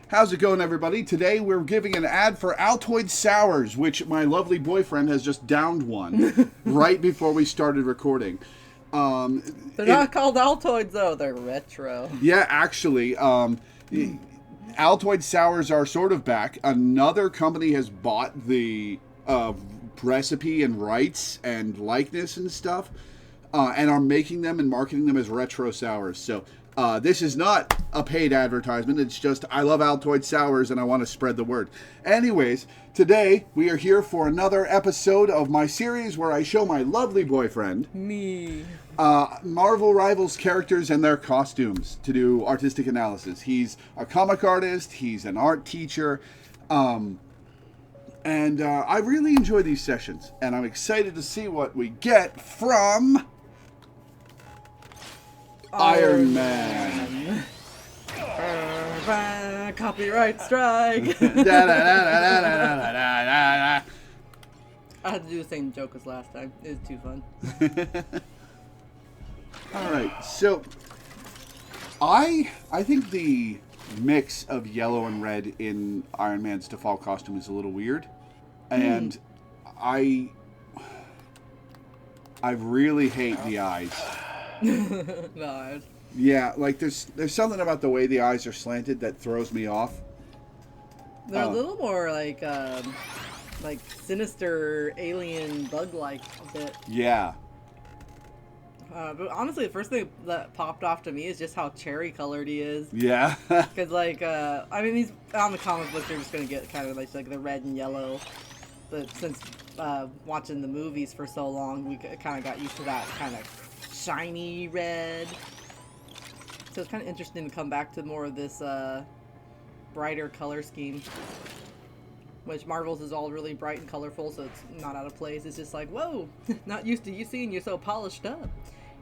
How's it going, everybody? Today we're giving an ad for Altoid Sours, which my lovely boyfriend has just downed one right before we started recording. They're not called Altoids, though. They're retro. Yeah, actually, Altoid Sours are sort of back. Another company has bought the recipe and rights and likeness and stuff, and are making them and marketing them as retro sours. So this is not a paid advertisement. It's just I love Altoid Sours and I want to spread the word. Anyways, today we are here for another episode of my series where I show my lovely boyfriend Marvel Rivals characters and their costumes to do artistic analysis. He's a comic artist. He's an art teacher. And I really enjoy these sessions. And I'm excited to see what we get from Iron Man. Copyright strike. I had to do the same joke as last time. It was too fun. All right, so I think the mix of yellow and red in Iron Man's default costume is a little weird, and I really hate the eyes. No. Yeah, like there's something about the way the eyes are slanted that throws me off. They're a little more like sinister alien bug-like a bit. Yeah. But honestly, the first thing that popped off to me is just how cherry-colored he is. Yeah. Because, I mean, these on the comic books, you're just going to get kind of like the red and yellow. But since watching the movies for so long, we kind of got used to that kind of shiny red. So it's kind of interesting to come back to more of this brighter color scheme. Which Marvel's is all really bright and colorful, so it's not out of place. It's just like, whoa, not used to you seeing you so polished up.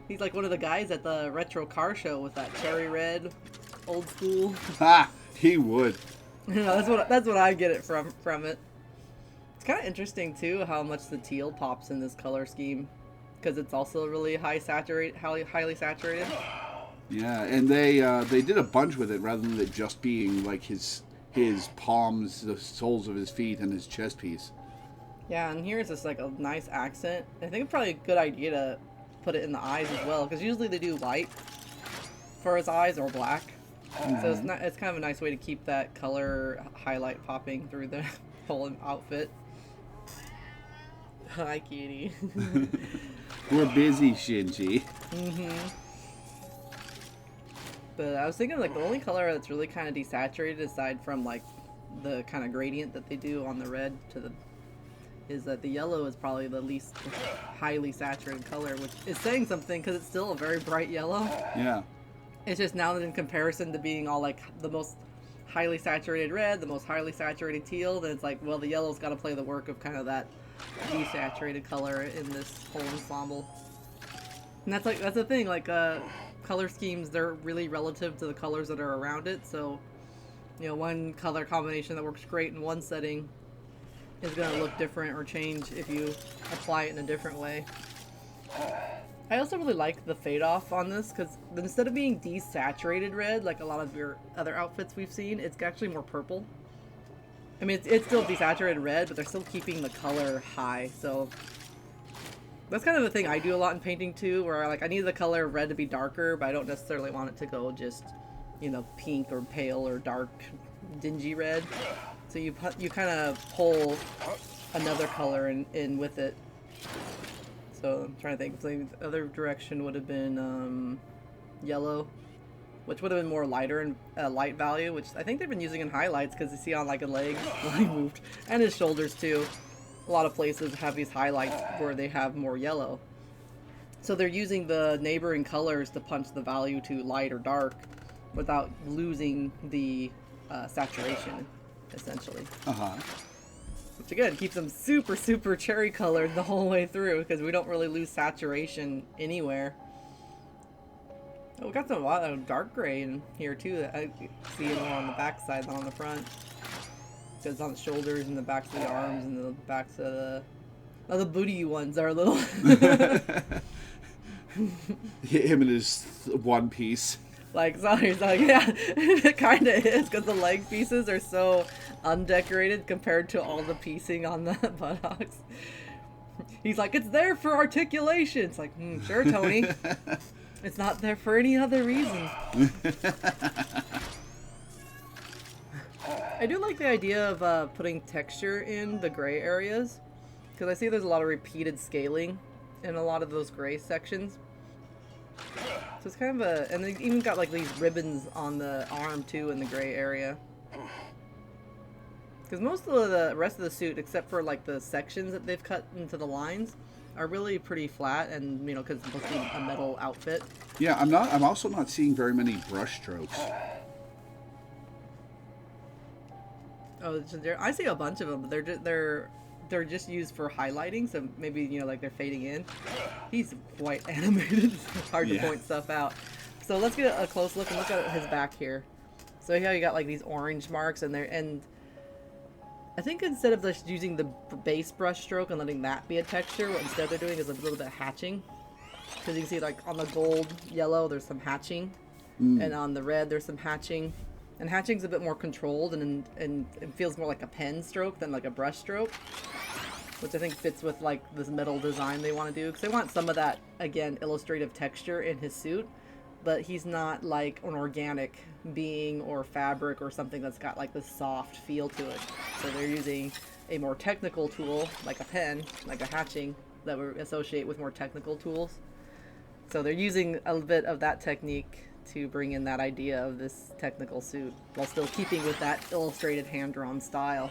He's like one of the guys at the retro car show with that cherry red, old school. Ha! He would. You know, that's what I get it from it. It's kind of interesting too how much the teal pops in this color scheme, because it's also really highly saturated. Yeah, and they did a bunch with it rather than it just being like his palms, the soles of his feet, and his chest piece. Yeah, and here's just like a nice accent. I think it's probably a good idea to put it in the eyes as well, because usually they do white for his eyes or black. So it's kind of a nice way to keep that color highlight popping through the whole outfit. Hi, kitty. We're busy, Shinji. But I was thinking, like, the only color that's really kind of desaturated, aside from, like, the kind of gradient that they do on the red is that the yellow is probably the least highly saturated color, which is saying something, because it's still a very bright yellow. Yeah. It's just now that in comparison to being all, like, the most highly saturated red, the most highly saturated teal, then it's like, well, the yellow's got to play the work of kind of that desaturated color in this whole ensemble. And that's the thing, like, color schemes, they're really relative to the colors that are around it, so, you know, one color combination that works great in one setting is going to look different or change if you apply it in a different way. I also really like the fade off on this, because instead of being desaturated red, like a lot of your other outfits we've seen, it's actually more purple. I mean, it's still desaturated red, but they're still keeping the color high, so that's kind of the thing I do a lot in painting too, where like I need the color red to be darker, but I don't necessarily want it to go just, you know, pink or pale or dark, dingy red. So you kind of pull another color in with it. So I'm trying to think. So the other direction would have been yellow, which would have been more lighter and light value, which I think they've been using in highlights, because you see on like a leg when he moved, and his shoulders too. A lot of places have these highlights where they have more yellow. So they're using the neighboring colors to punch the value to light or dark without losing the saturation, essentially. Which again, keeps them super, super cherry colored the whole way through, because we don't really lose saturation anywhere. Oh, we got a lot of dark gray in here too that I see more on the back side than on the front. Because on the shoulders and the backs of the arms and the backs of the booty ones are a little. Him and his one piece. Like, so he's like, yeah, it kind of is, because the leg pieces are so undecorated compared to all the piecing on the buttocks. He's like, it's there for articulation. It's like, sure, Tony. It's not there for any other reason. I do like the idea of putting texture in the gray areas, because I see there's a lot of repeated scaling in a lot of those gray sections. So it's kind of a, and they even got like these ribbons on the arm too in the gray area. Because most of the rest of the suit, except for like the sections that they've cut into the lines, are really pretty flat, and you know, because it's supposed to be a metal outfit. Yeah, I'm also not seeing very many brush strokes. Oh, I see a bunch of them, but they're just used for highlighting, so maybe, you know, like they're fading in. He's quite animated. It's hard to point stuff out. So let's get a close look and look at his back here. So here you got like these orange marks, and I think instead of just using the base brush stroke and letting that be a texture, what instead they're doing is a little bit of hatching. Because you can see like on the gold yellow there's some hatching, and on the red there's some hatching. And hatching's a bit more controlled, and it feels more like a pen stroke than like a brush stroke, which I think fits with like this metal design they want to do, because they want some of that, again, illustrative texture in his suit, but he's not like an organic being or fabric or something that's got like this soft feel to it. So they're using a more technical tool, like a pen, like a hatching, that we associate with more technical tools. So they're using a bit of that technique to bring in that idea of this technical suit, while still keeping with that illustrated hand-drawn style.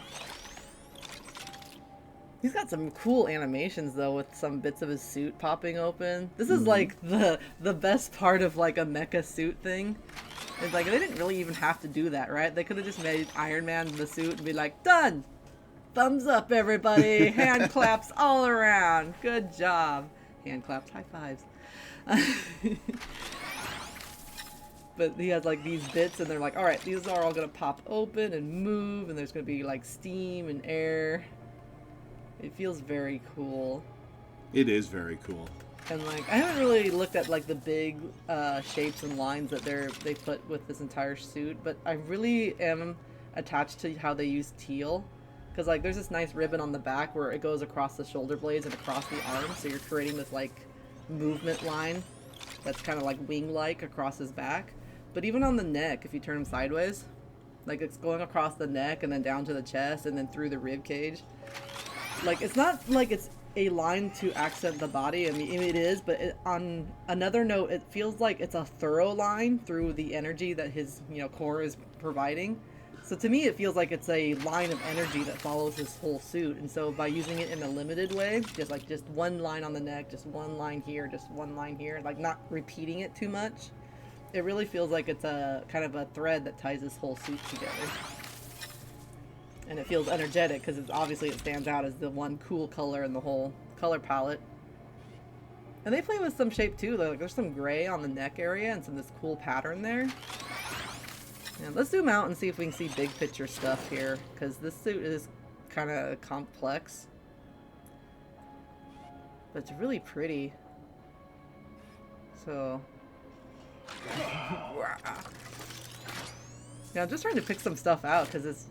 He's got some cool animations though, with some bits of his suit popping open. This is like the best part of like a mecha suit thing. It's like they didn't really even have to do that, right? They could have just made Iron Man in the suit and be like, done! Thumbs up, everybody! Hand claps all around! Good job! Hand claps, high fives. But he has like these bits, and they're like, alright, these are all gonna pop open and move, and there's gonna be like steam and air. It feels very cool. It is very cool. And like, I haven't really looked at like the big shapes and lines that they put with this entire suit, but I really am attached to how they use teal. Because like there's this nice ribbon on the back where it goes across the shoulder blades and across the arms, so you're creating this like movement line that's kind of like wing-like across his back. But even on the neck, if you turn him sideways, like it's going across the neck and then down to the chest and then through the rib cage. Like, it's not like it's a line to accent the body. I mean, it is, but on another note, it feels like it's a thorough line through the energy that his, you know, core is providing. So to me, it feels like it's a line of energy that follows his whole suit. And so by using it in a limited way, just one line on the neck, just one line here, just one line here, like not repeating it too much, it really feels like it's a kind of a thread that ties his whole suit together. And it feels energetic because obviously it stands out as the one cool color in the whole color palette. And they play with some shape too. Like there's some gray on the neck area and some this cool pattern there. And let's zoom out and see if we can see big picture stuff here, because this suit is kind of complex, but it's really pretty. So yeah, I'm just trying to pick some stuff out because it's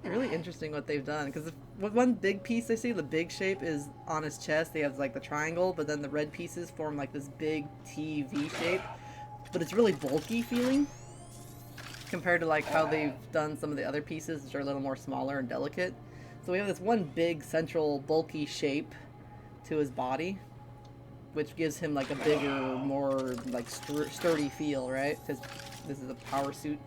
really interesting what they've done. Because one big piece I see, the big shape is on his chest. They have like the triangle, but then the red pieces form like this big TV shape, but it's really bulky feeling compared to like how they've done some of the other pieces, which are a little more smaller and delicate. So we have this one big central bulky shape to his body, which gives him like a bigger, more like sturdy feel, right? Because this is a power suit.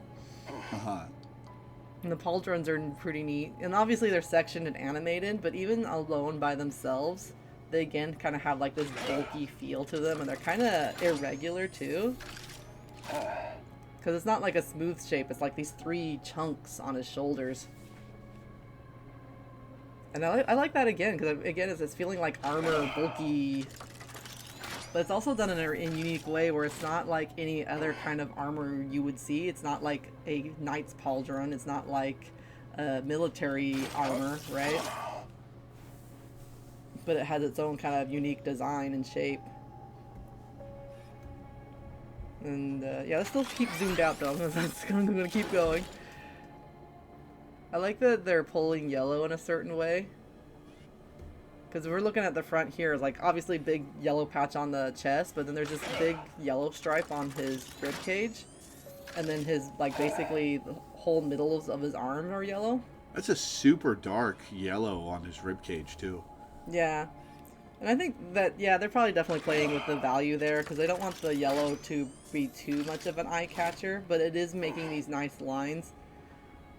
And the pauldrons are pretty neat, and obviously they're sectioned and animated, but even alone by themselves, they again kind of have like this bulky feel to them, and they're kind of irregular too. Because it's not like a smooth shape, it's like these three chunks on his shoulders. And I like that again, because again it's feeling like armor, bulky, but it's also done in a unique way where it's not like any other kind of armor you would see. It's not like a knight's pauldron, it's not like a military armor, right? But it has its own kind of unique design and shape. And yeah, let's still keep zoomed out though. I'm gonna keep going. I like that they're pulling yellow in a certain way. Because we're looking at the front here, like obviously big yellow patch on the chest, but then there's this big yellow stripe on his rib cage, and then his like basically the whole middles of his arm are yellow. That's a super dark yellow on his rib cage too. Yeah, and I think that yeah they're probably definitely playing with the value there because they don't want the yellow to be too much of an eye catcher, but it is making these nice lines.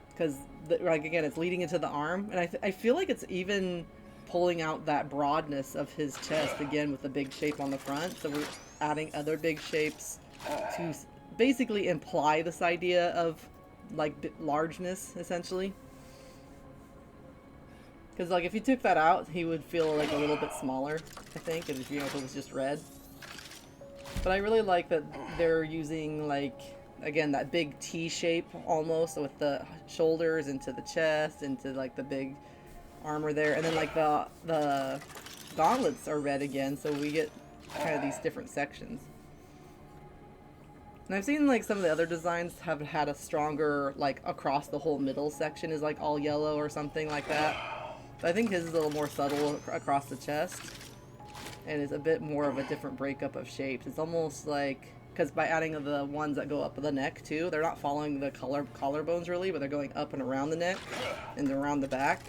Because like again, it's leading into the arm, and I feel like it's even pulling out that broadness of his chest again with the big shape on the front. So we're adding other big shapes to basically imply this idea of like largeness essentially. Because like if you took that out, he would feel like a little bit smaller, I think, if you know if it was just red. But I really like that they're using like again that big T shape almost with the shoulders into the chest into like the big armor there, and then like the gauntlets are red again, so we get kind of these different sections. And I've seen like some of the other designs have had a stronger like across the whole middle section is like all yellow or something like that. But I think his is a little more subtle across the chest, and is a bit more of a different breakup of shapes. It's almost like because by adding the ones that go up the neck too, they're not following the collarbones really, but they're going up and around the neck and around the back.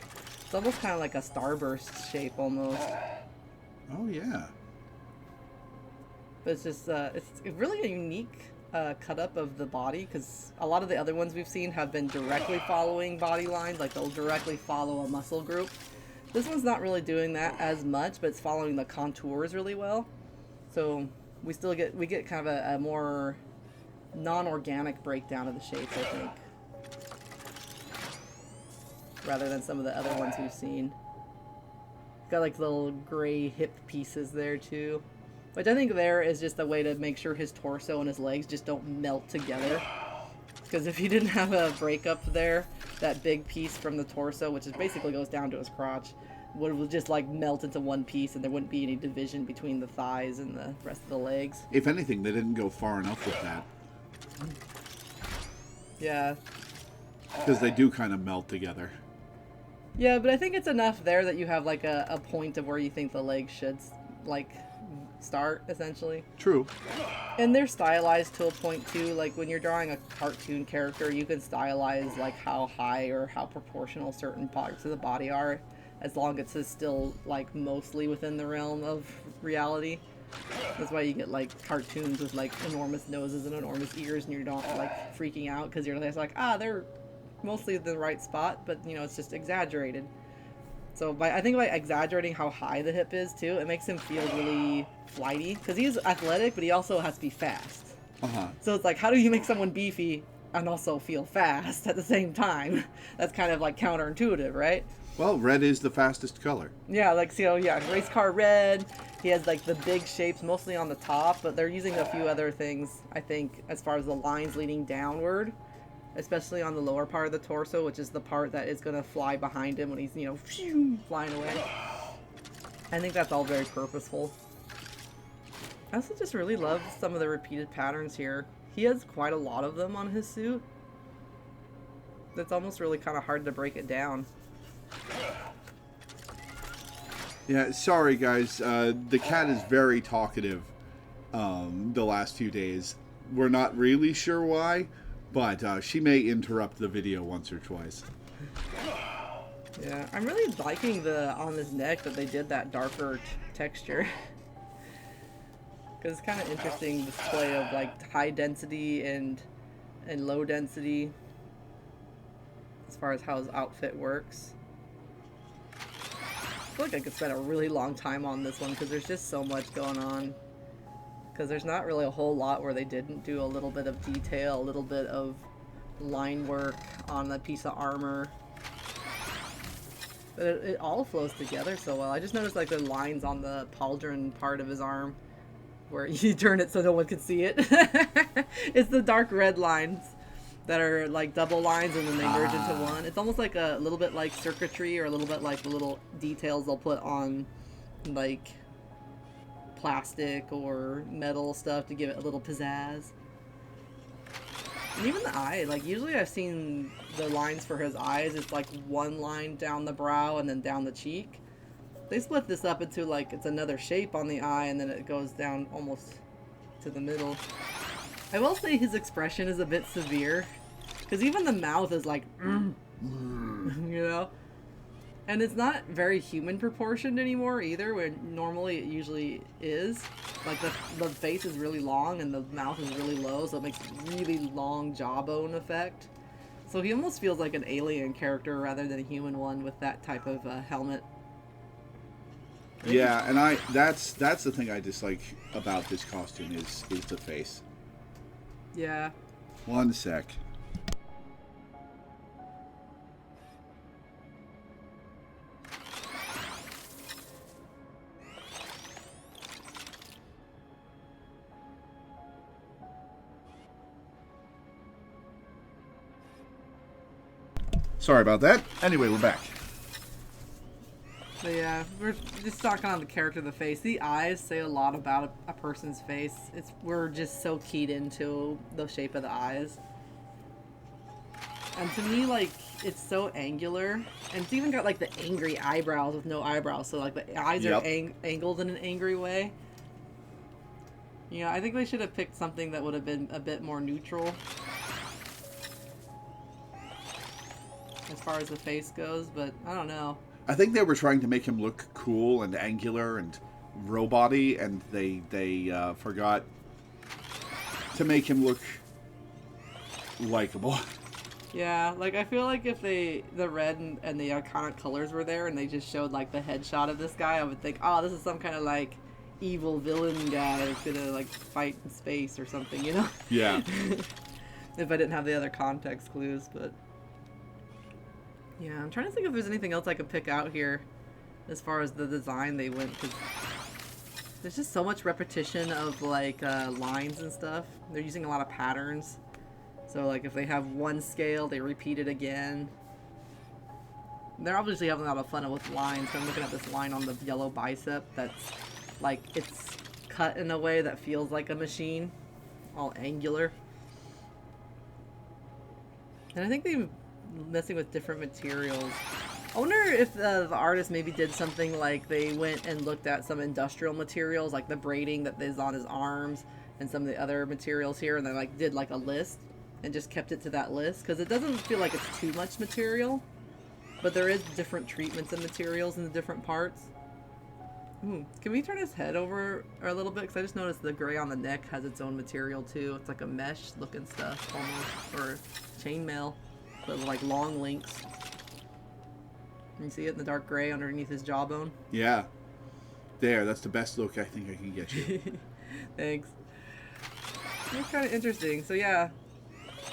It's almost kind of like a starburst shape almost. Oh yeah. But it's just it's really a unique cut up of the body because a lot of the other ones we've seen have been directly following body lines, like they'll directly follow a muscle group. This one's not really doing that as much, but it's following the contours really well. So we get kind of a more non-organic breakdown of the shapes, I think, rather than some of the other ones we've seen. Got like little gray hip pieces there too, which I think there is just a way to make sure his torso and his legs just don't melt together. Because if he didn't have a breakup there, that big piece from the torso, which is basically goes down to his crotch, would just like melt into one piece, and there wouldn't be any division between the thighs and the rest of the legs. If anything, they didn't go far enough with that. Yeah. Because they do kind of melt together. Yeah, but I think it's enough there that you have like a point of where you think the legs should like start essentially. True. And they're stylized to a point too. Like when you're drawing a cartoon character, you can stylize like how high or how proportional certain parts of the body are, as long as it's still like mostly within the realm of reality. That's why you get like cartoons with like enormous noses and enormous ears, and you're not like freaking out because you're just like, they're mostly in the right spot, but you know it's just exaggerated. So I think by exaggerating how high the hip is too, it makes him feel really flighty because he's athletic, but he also has to be fast. So it's like, how do you make someone beefy and also feel fast at the same time? That's kind of like counterintuitive, right? Well, red is the fastest color. Yeah, like, so yeah, race car red. He has like the big shapes mostly on the top, but they're using a few other things, I think, as far as the lines leading downward, especially on the lower part of the torso, which is the part that is going to fly behind him when he's, you know, flying away. I think that's all very purposeful. I also just really love some of the repeated patterns here. He has quite a lot of them on his suit. It's almost really kind of hard to break it down. Yeah, sorry guys. The cat is very talkative the last few days. We're not really sure why, but she may interrupt the video once or twice. Yeah, I'm really liking the on his neck that they did that darker texture. Because it's kind of interesting display of like high density and low density as far as how his outfit works. I feel like I could spend a really long time on this one because there's just so much going on. Because there's not really a whole lot where they didn't do a little bit of detail, a little bit of line work on the piece of armor. But it all flows together so well. I just noticed like the lines on the pauldron part of his arm where you turn it so no one can see it. It's the dark red lines that are like double lines and then they merge into one. It's almost like a little bit like circuitry, or a little bit like the little details they'll put on like plastic or metal stuff to give it a little pizzazz. And even the eye, like usually I've seen the lines for his eyes, it's like one line down the brow and then down the cheek. They split this up into like it's another shape on the eye and then it goes down almost to the middle. I will say his expression is a bit severe, because even the mouth is like, you know? And it's not very human proportioned anymore either, where normally it usually is. Like the face is really long and the mouth is really low, so it makes a really long jawbone effect. So he almost feels like an alien character rather than a human one with that type of helmet. Yeah, and that's the thing I dislike about this costume is the face. Yeah. One sec. Sorry about that. Anyway, we're back. But yeah, we're just talking on the character of the face. The eyes say a lot about a person's face. We're just so keyed into the shape of the eyes. And to me, like, it's so angular. And it's even got, like, the angry eyebrows with no eyebrows. So, like, the eyes are angled in an angry way. You know, I think they should have picked something that would have been a bit more neutral as far as the face goes, but I don't know. I think they were trying to make him look cool and angular and robot-y, and they forgot to make him look likable. Yeah, like I feel like if the red and the iconic colors were there and they just showed like the headshot of this guy, I would think, oh, this is some kind of like evil villain guy that's gonna like fight in space or something, you know? Yeah. If I didn't have the other context clues, but yeah, I'm trying to think if there's anything else I could pick out here as far as the design they went, because there's just so much repetition of like lines and stuff. They're using a lot of patterns. So like if they have one scale, they repeat it again. They're obviously having a lot of fun with lines. I'm looking at this line on the yellow bicep that's like it's cut in a way that feels like a machine, all angular. And I think they're messing with different materials. I wonder if the artist maybe did something like they went and looked at some industrial materials, like the braiding that is on his arms and some of the other materials here, and they like did like a list and just kept it to that list, because it doesn't feel like it's too much material, but there is different treatments and materials in the different parts. Can we turn his head over a little bit? Because I just noticed the gray on the neck has its own material too. It's like a mesh looking stuff almost, or chainmail, but with like long links. Can you see it in the dark gray underneath his jawbone? Yeah. There, that's the best look I think I can get you. Thanks. It's kind of interesting. So yeah.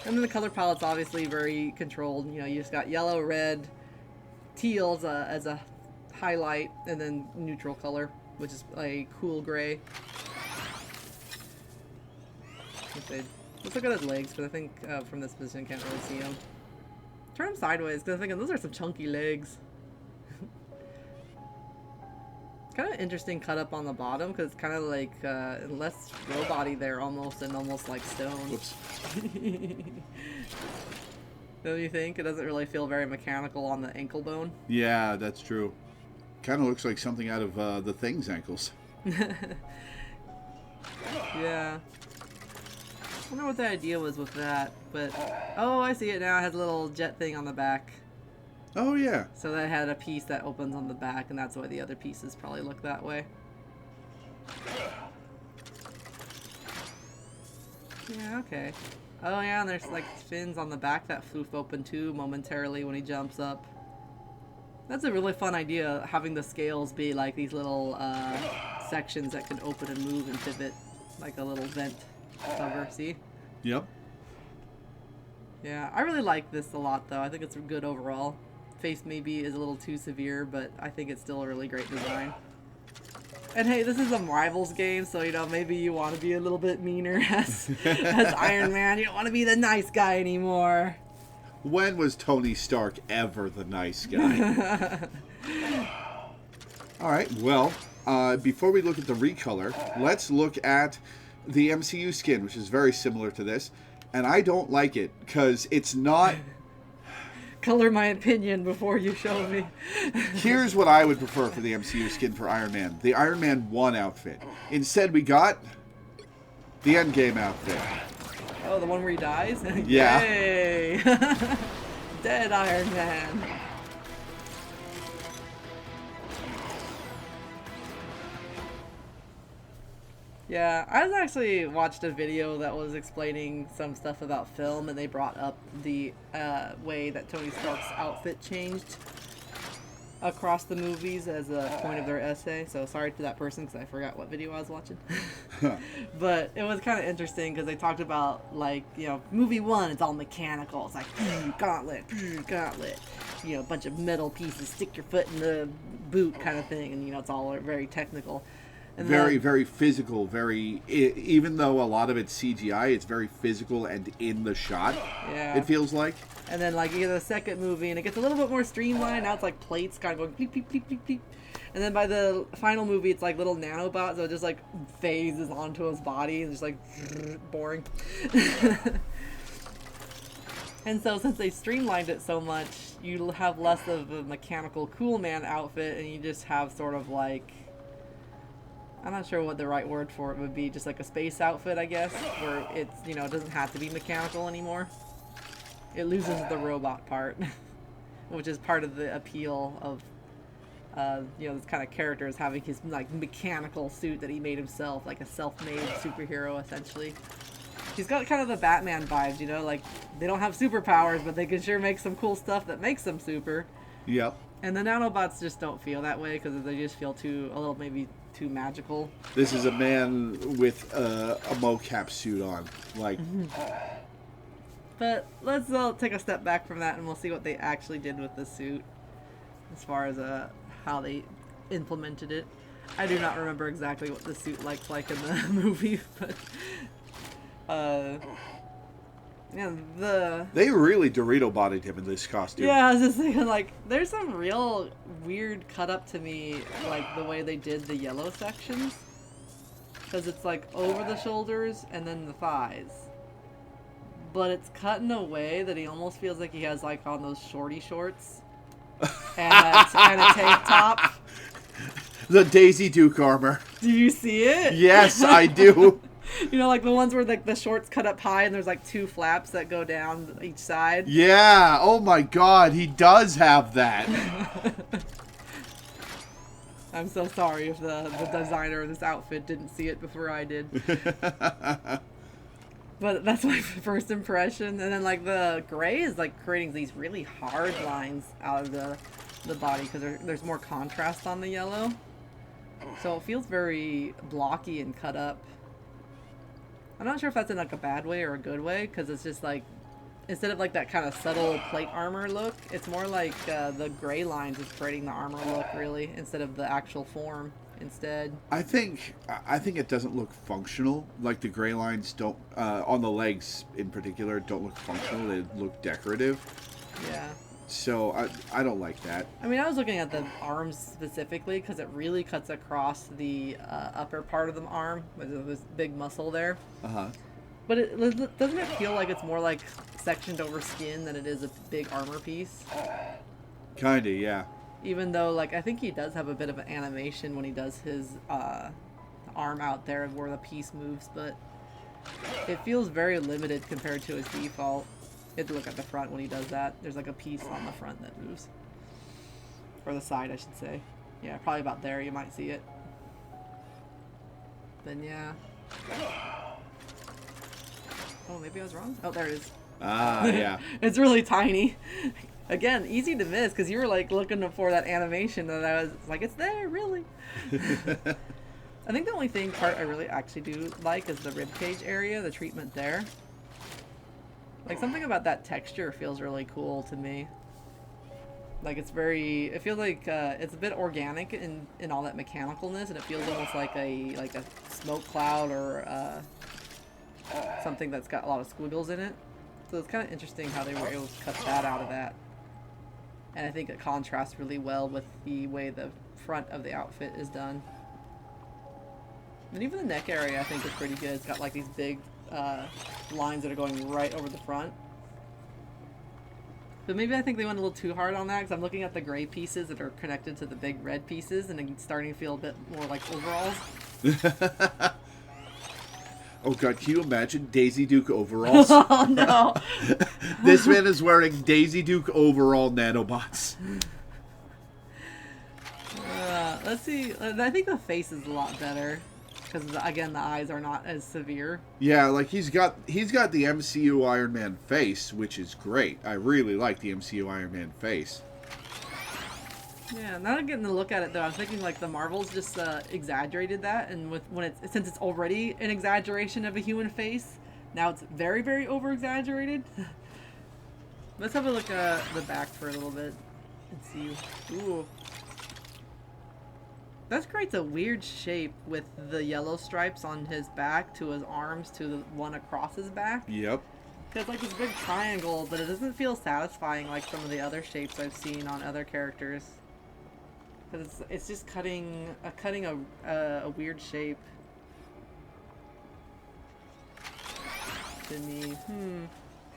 And then the color palette's obviously very controlled. You know, you just got yellow, red, teal as a highlight, and then neutral color, which is a cool gray. Let's look at his legs, because I think from this position can't really see him. Turn him sideways, because I'm thinking those are some chunky legs. Kind of interesting cut up on the bottom, because it's kind of like less robot-y there almost, and almost like stone. Whoops. Don't you think? It doesn't really feel very mechanical on the ankle bone. Yeah, that's true. Kind of looks like something out of the Thing's ankles. Yeah. I wonder what the idea was with that, but oh, I see it now. It has a little jet thing on the back. Oh yeah. So that had a piece that opens on the back, and that's why the other pieces probably look that way. Yeah, okay. Oh yeah, and there's like fins on the back that floof open too momentarily when he jumps up. That's a really fun idea, having the scales be like these little sections that can open and move and pivot, like a little vent cover, see? Yep. Yeah, I really like this a lot though. I think it's good overall. Face maybe is a little too severe, but I think it's still a really great design. And hey, this is a Rivals game, so you know, maybe you want to be a little bit meaner as Iron Man. You don't want to be the nice guy anymore. When was Tony Stark ever the nice guy? All right, well, before we look at the recolor, let's look at the MCU skin, which is very similar to this. and I don't like it because it's not. Color my opinion before you show me. Here's what I would prefer for the MCU skin for Iron Man: the Iron Man 1 outfit. Instead, we got the Endgame outfit. Oh, the one where he dies? Yeah. Yay! Dead Iron Man. Yeah, I was actually watched a video that was explaining some stuff about film, and they brought up the way that Tony Stark's outfit changed across the movies as a point of their essay. So sorry to that person because I forgot what video I was watching. But it was kind of interesting because they talked about, like, you know, movie 1, it's all mechanical. It's like, gauntlet, gauntlet. You know, a bunch of metal pieces, stick your foot in the boot kind of thing. And, you know, it's all very technical. And very, very physical. Very, even though a lot of it's CGI, it's very physical and in the shot. Yeah. It feels like. And then, like, you get the second movie, and it gets a little bit more streamlined. Now it's like plates kind of going bleep, bleep, bleep, bleep, bleep. And then by the final movie, it's like little nanobots that just, like, phases onto his body and just, like, boring. And so, since they streamlined it so much, you have less of a mechanical cool man outfit, and you just have sort of, like, I'm not sure what the right word for it would be, just like a space outfit, I guess, where it's, you know, it doesn't have to be mechanical anymore. It loses the robot part, which is part of the appeal of, you know, this kind of character is having his, like, mechanical suit that he made himself, like a self-made superhero, essentially. He's got kind of the Batman vibes, you know, like, they don't have superpowers, but they can sure make some cool stuff that makes them super. Yep. And the nanobots just don't feel that way because they just feel a little maybe too magical. This is a man with a mocap suit on, like. But let's take a step back from that, and we'll see what they actually did with the suit, as far as how they implemented it. I do not remember exactly what the suit looks like in the movie, but yeah, they really Dorito bodied him in this costume. Yeah, I was just thinking, like, there's some real weird cut up to me, like the way they did the yellow sections, because it's like over the shoulders and then the thighs, but it's cut in a way that he almost feels like he has, like, on those shorty shorts and a tank top. The Daisy Duke armor. Do you see it? Yes, I do. You know, like the ones where, like, the shorts cut up high and there's like 2 flaps that go down each side. Yeah. Oh my God, he does have that. I'm so sorry if the designer of this outfit didn't see it before I did. But that's my first impression. And then, like, the gray is, like, creating these really hard lines out of the body because there's more contrast on the yellow. So it feels very blocky and cut up. I'm not sure if that's in, like, a bad way or a good way, because it's just, like, instead of, like, that kind of subtle plate armor look, it's more like the gray lines is creating the armor look, really, instead of the actual form instead. I think it doesn't look functional. Like, the gray lines don't, on the legs in particular, don't look functional. They look decorative. Yeah. So I don't like that. I mean, I was looking at the arms specifically because it really cuts across the upper part of the arm with this big muscle there. Uh-huh. But doesn't it feel like it's more like sectioned over skin than it is a big armor piece? Kinda, yeah. Even though, like, I think he does have a bit of an animation when he does his arm out there where the piece moves, but it feels very limited compared to his default. You have to look at the front when he does that. There's, like, a piece on the front that moves. Or the side, I should say. Yeah, probably about there you might see it. Then, yeah. Oh, maybe I was wrong? Oh, there it is. Ah, yeah. It's really tiny. Again, easy to miss because you were, like, looking for that animation and I was like, it's there, really? I think the only part I really actually do like is the ribcage area, the treatment there. Like, something about that texture feels really cool to me. Like, it feels like it's a bit organic in all that mechanicalness, and it feels almost like a smoke cloud or something that's got a lot of squiggles in it. So it's kind of interesting how they were able to cut that out of that. And I think it contrasts really well with the way the front of the outfit is done. And even the neck area I think is pretty good. It's got, like, these big lines that are going right over the front. But maybe I think they went a little too hard on that because I'm looking at the gray pieces that are connected to the big red pieces and it's starting to feel a bit more like overalls. Oh god, can you imagine Daisy Duke overalls? Oh no! This man is wearing Daisy Duke overall nanobots. Let's see. I think the face is a lot better because again the eyes are not as severe. Yeah, like he's got the MCU Iron Man face, which is great. I really like the MCU Iron Man face. Yeah, now I'm getting to look at it though. I'm thinking like the Marvels just exaggerated that, and since it's already an exaggeration of a human face, now it's very very over exaggerated. Let's have a look at the back for a little bit and see. Ooh. That creates a weird shape with the yellow stripes on his back to his arms to the one across his back. Yep. It's like this big triangle, but it doesn't feel satisfying like some of the other shapes I've seen on other characters. Because it's just cutting a weird shape. To me.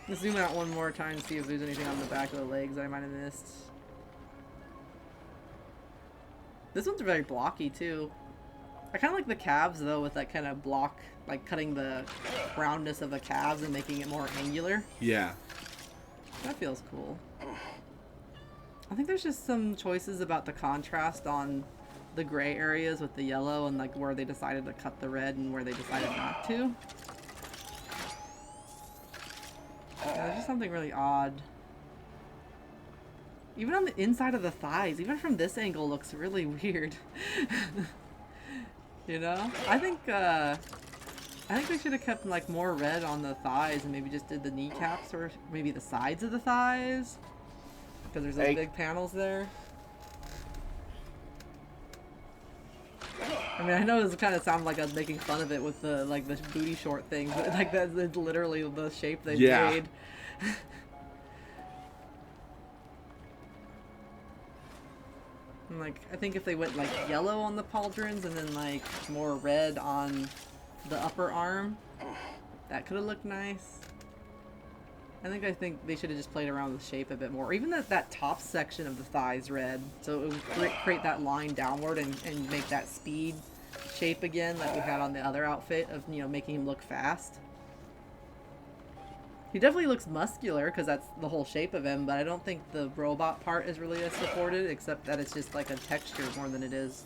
Let's zoom out one more time and see if there's anything on the back of the legs I might have missed. This one's very blocky too. I kind of like the calves though, with that kind of block, like cutting the roundness of the calves and making it more angular. Yeah. That feels cool. I think there's just some choices about the contrast on the gray areas with the yellow and like where they decided to cut the red and where they decided not to. Yeah, there's just something really odd. Even on the inside of the thighs, even from this angle, looks really weird. You know? I think they should have kept like more red on the thighs and maybe just did the kneecaps or maybe the sides of the thighs. Because there's those big panels there. I mean, I know this kind of sounds like I was making fun of it with the like the booty short thing, but like that's literally the shape they made. And like, I think if they went like yellow on the pauldrons and then like more red on the upper arm, that could have looked nice. I think they should have just played around with the shape a bit more. Or even that top section of the thighs red, so it would create that line downward and make that speed shape again like we had on the other outfit of, you know, making him look fast. He definitely looks muscular because that's the whole shape of him, but I don't think the robot part is really as supported, except that it's just like a texture more than it is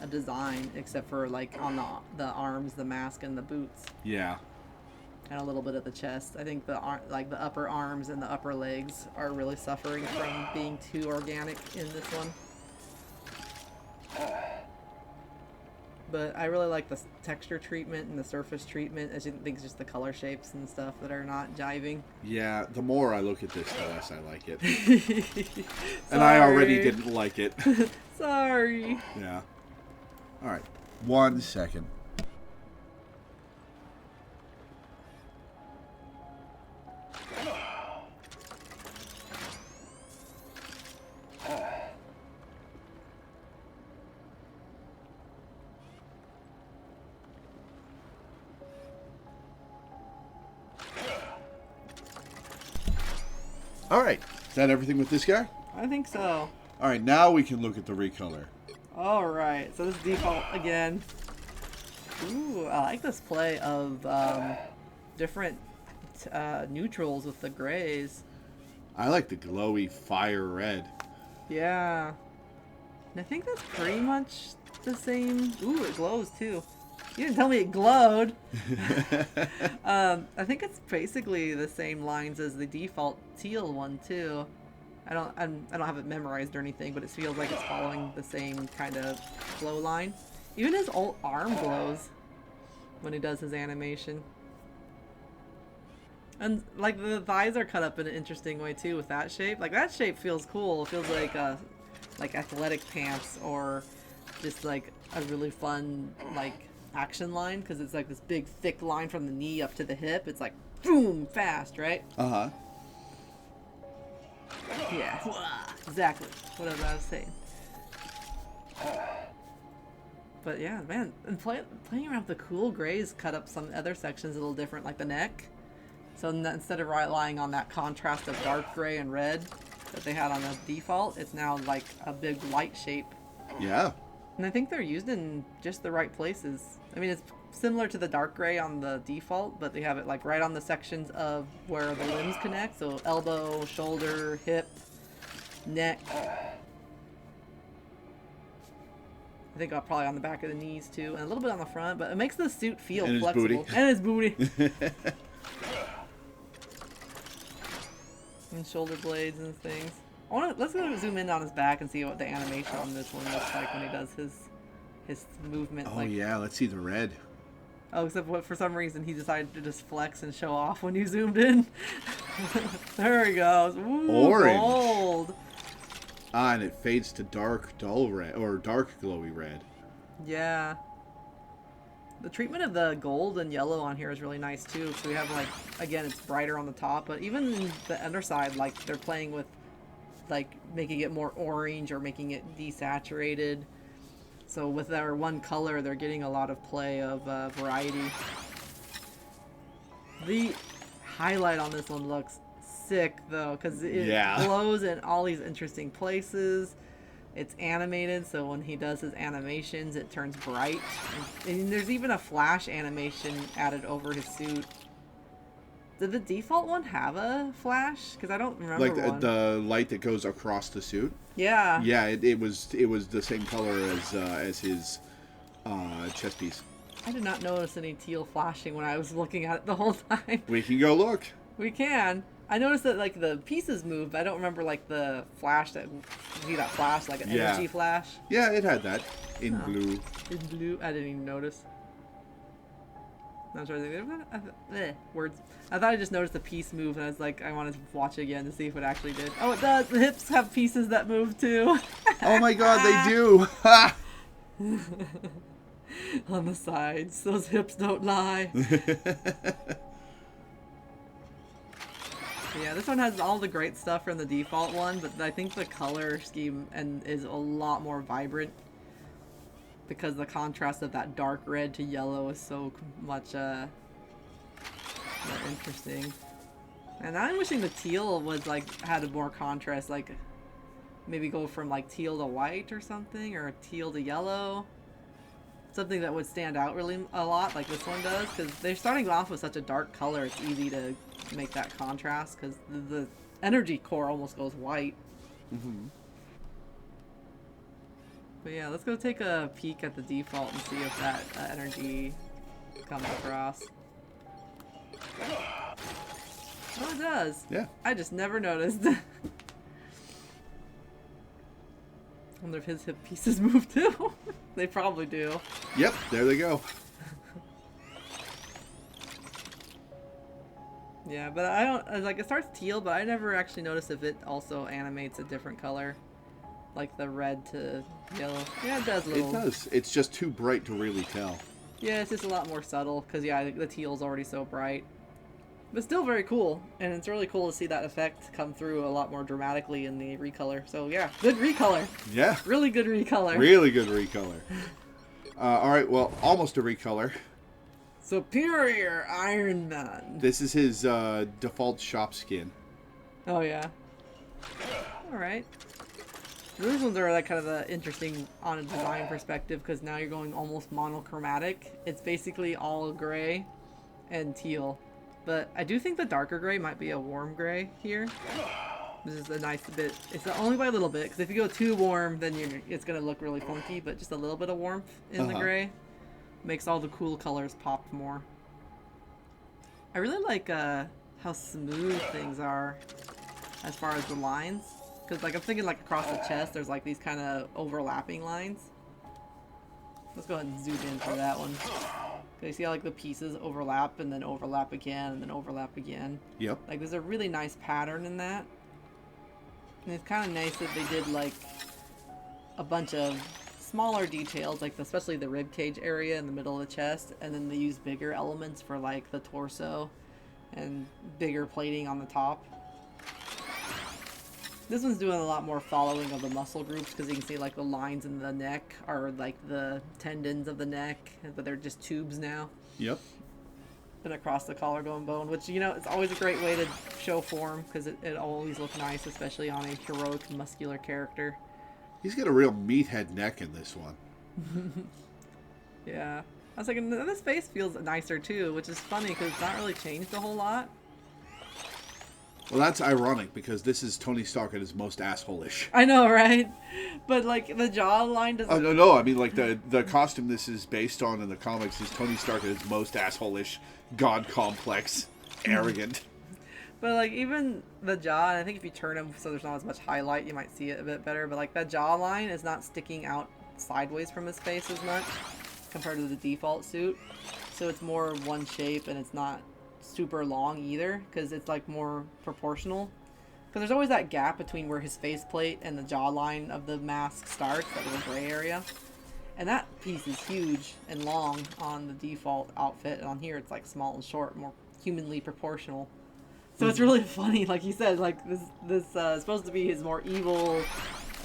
a design, except for like on the arms, the mask, and the boots. Yeah. And a little bit of the chest. I think the upper arms and the upper legs are really suffering from being too organic in this one. But I really like the texture treatment and the surface treatment. I think it's just the color shapes and stuff that are not jiving. Yeah, the more I look at this, the less I like it. And I already didn't like it. Sorry. Yeah. All right. 1 second. All right. Is that everything with this guy? I think so. All right. Now we can look at the recolor. All right. So this is default again. Ooh, I like this play of different neutrals with the grays. I like the glowy fire red. Yeah. And I think that's pretty much the same. Ooh, it glows too. You didn't tell me it glowed. I think it's basically the same lines as the default teal one too. I don't have it memorized or anything, but it feels like it's following the same kind of glow line. Even his old arm glows when he does his animation. And like the thighs are cut up in an interesting way too with that shape. Like that shape feels cool. It feels like athletic pants or just like a really fun like action line because it's like this big thick line from the knee up to the hip. It's like boom fast, right? Uh-huh. Yeah. Exactly. What I was saying. But yeah, man, and playing around with the cool grays cut up some other sections a little different, like the neck. So instead of relying on that contrast of dark gray and red that they had on the default, it's now like a big light shape. Yeah. And I think they're used in just the right places. I mean, it's similar to the dark gray on the default, but they have it like right on the sections of where the limbs connect. So elbow, shoulder, hip, neck. I think probably on the back of the knees too, and a little bit on the front, but it makes the suit feel and flexible. And his booty. And shoulder blades and things. Let's go zoom in on his back and see what the animation on this one looks like when he does his movement. Oh yeah, let's see the red. Oh, except for some reason he decided to just flex and show off when you zoomed in. There he goes. Ooh, orange. Gold. Ah, and it fades to dark, dull red, or dark, glowy red. Yeah. The treatment of the gold and yellow on here is really nice too. So we have like, again, it's brighter on the top, but even in the underside, like they're playing with like making it more orange or making it desaturated. So with their one color, they're getting a lot of play of variety. The highlight on this one looks sick though, because it glows in all these interesting places. It's animated, so when he does his animations, it turns bright. And there's even a flash animation added over his suit. Did the default one have a flash? Because I don't remember like the light that goes across the suit. Yeah. Yeah, it was the same color as his chest piece. I did not notice any teal flashing when I was looking at it the whole time. We can go look. We can. I noticed that like the pieces moved. I don't remember like the flash that flash, like an energy flash. Yeah, it had that in blue. In blue, I didn't even notice. I was trying to think, words. I thought I just noticed the piece move, and I was like, I wanted to watch it again to see if it actually did. Oh, it does. The hips have pieces that move too. Oh my God, they do. On the sides, those hips don't lie. Yeah, this one has all the great stuff from the default one, but I think the color scheme is a lot more vibrant because the contrast of that dark red to yellow is so much more interesting. And I'm wishing the teal was like had more contrast, like maybe go from like teal to white or something, or teal to yellow. Something that would stand out really a lot, like this one does, because they're starting off with such a dark color. It's easy to make that contrast because the energy core almost goes white. Mm-hmm. But yeah, let's go take a peek at the default and see if that energy comes across. Oh, it does. Yeah. I just never noticed. Wonder if his hip pieces move too. They probably do. Yep, there they go. Yeah, but I don't like it starts teal, but I never actually noticed if it also animates a different color, like the red to yellow. Yeah, it does a little. It does. It's just too bright to really tell. Yeah, it's just a lot more subtle because yeah, the teal's already so bright. But still very cool, and it's really cool to see that effect come through a lot more dramatically in the recolor. So yeah, good recolor. Yeah. Really good recolor. Really good recolor. All right, well, almost a recolor. Superior Iron Man. This is his default shop skin. Oh yeah. All right. Those ones are like kind of the interesting on a design perspective because now you're going almost monochromatic. It's basically all gray and teal. But I do think the darker gray might be a warm gray here. This is a nice bit. It's only by a little bit, because if you go too warm, then it's going to look really funky. But just a little bit of warmth in the gray makes all the cool colors pop more. I really like how smooth things are as far as the lines. Because like I'm thinking like across the chest, there's like these kind of overlapping lines. Let's go ahead and zoom in for that one. You see how like the pieces overlap and then overlap again and then overlap again? Yep. Like there's a really nice pattern in that. And it's kind of nice that they did like a bunch of smaller details, like especially the rib cage area in the middle of the chest, and then they use bigger elements for like the torso and bigger plating on the top. This one's doing a lot more following of the muscle groups because you can see like the lines in the neck are like the tendons of the neck, but they're just tubes now. Yep. And across the collarbone bone, which, you know, it's always a great way to show form because it always looks nice, especially on a heroic muscular character. He's got a real meathead neck in this one. Yeah. I was like, this face feels nicer too, which is funny because it's not really changed a whole lot. Well, that's ironic because this is Tony Stark at his most asshole-ish. I know, right? But like the jawline doesn't. Oh no! I mean, like the costume this is based on in the comics is Tony Stark at his most asshole-ish, god complex, arrogant. But like even the jaw, and I think if you turn him so there's not as much highlight, you might see it a bit better. But like that jawline is not sticking out sideways from his face as much compared to the default suit. So it's more one shape, and it's not super long either because it's like more proportional. Because there's always that gap between where his faceplate and the jawline of the mask starts, that little gray area. And that piece is huge and long on the default outfit, and on here it's like small and short, more humanly proportional. So it's really funny, like you said, like this is supposed to be his more evil,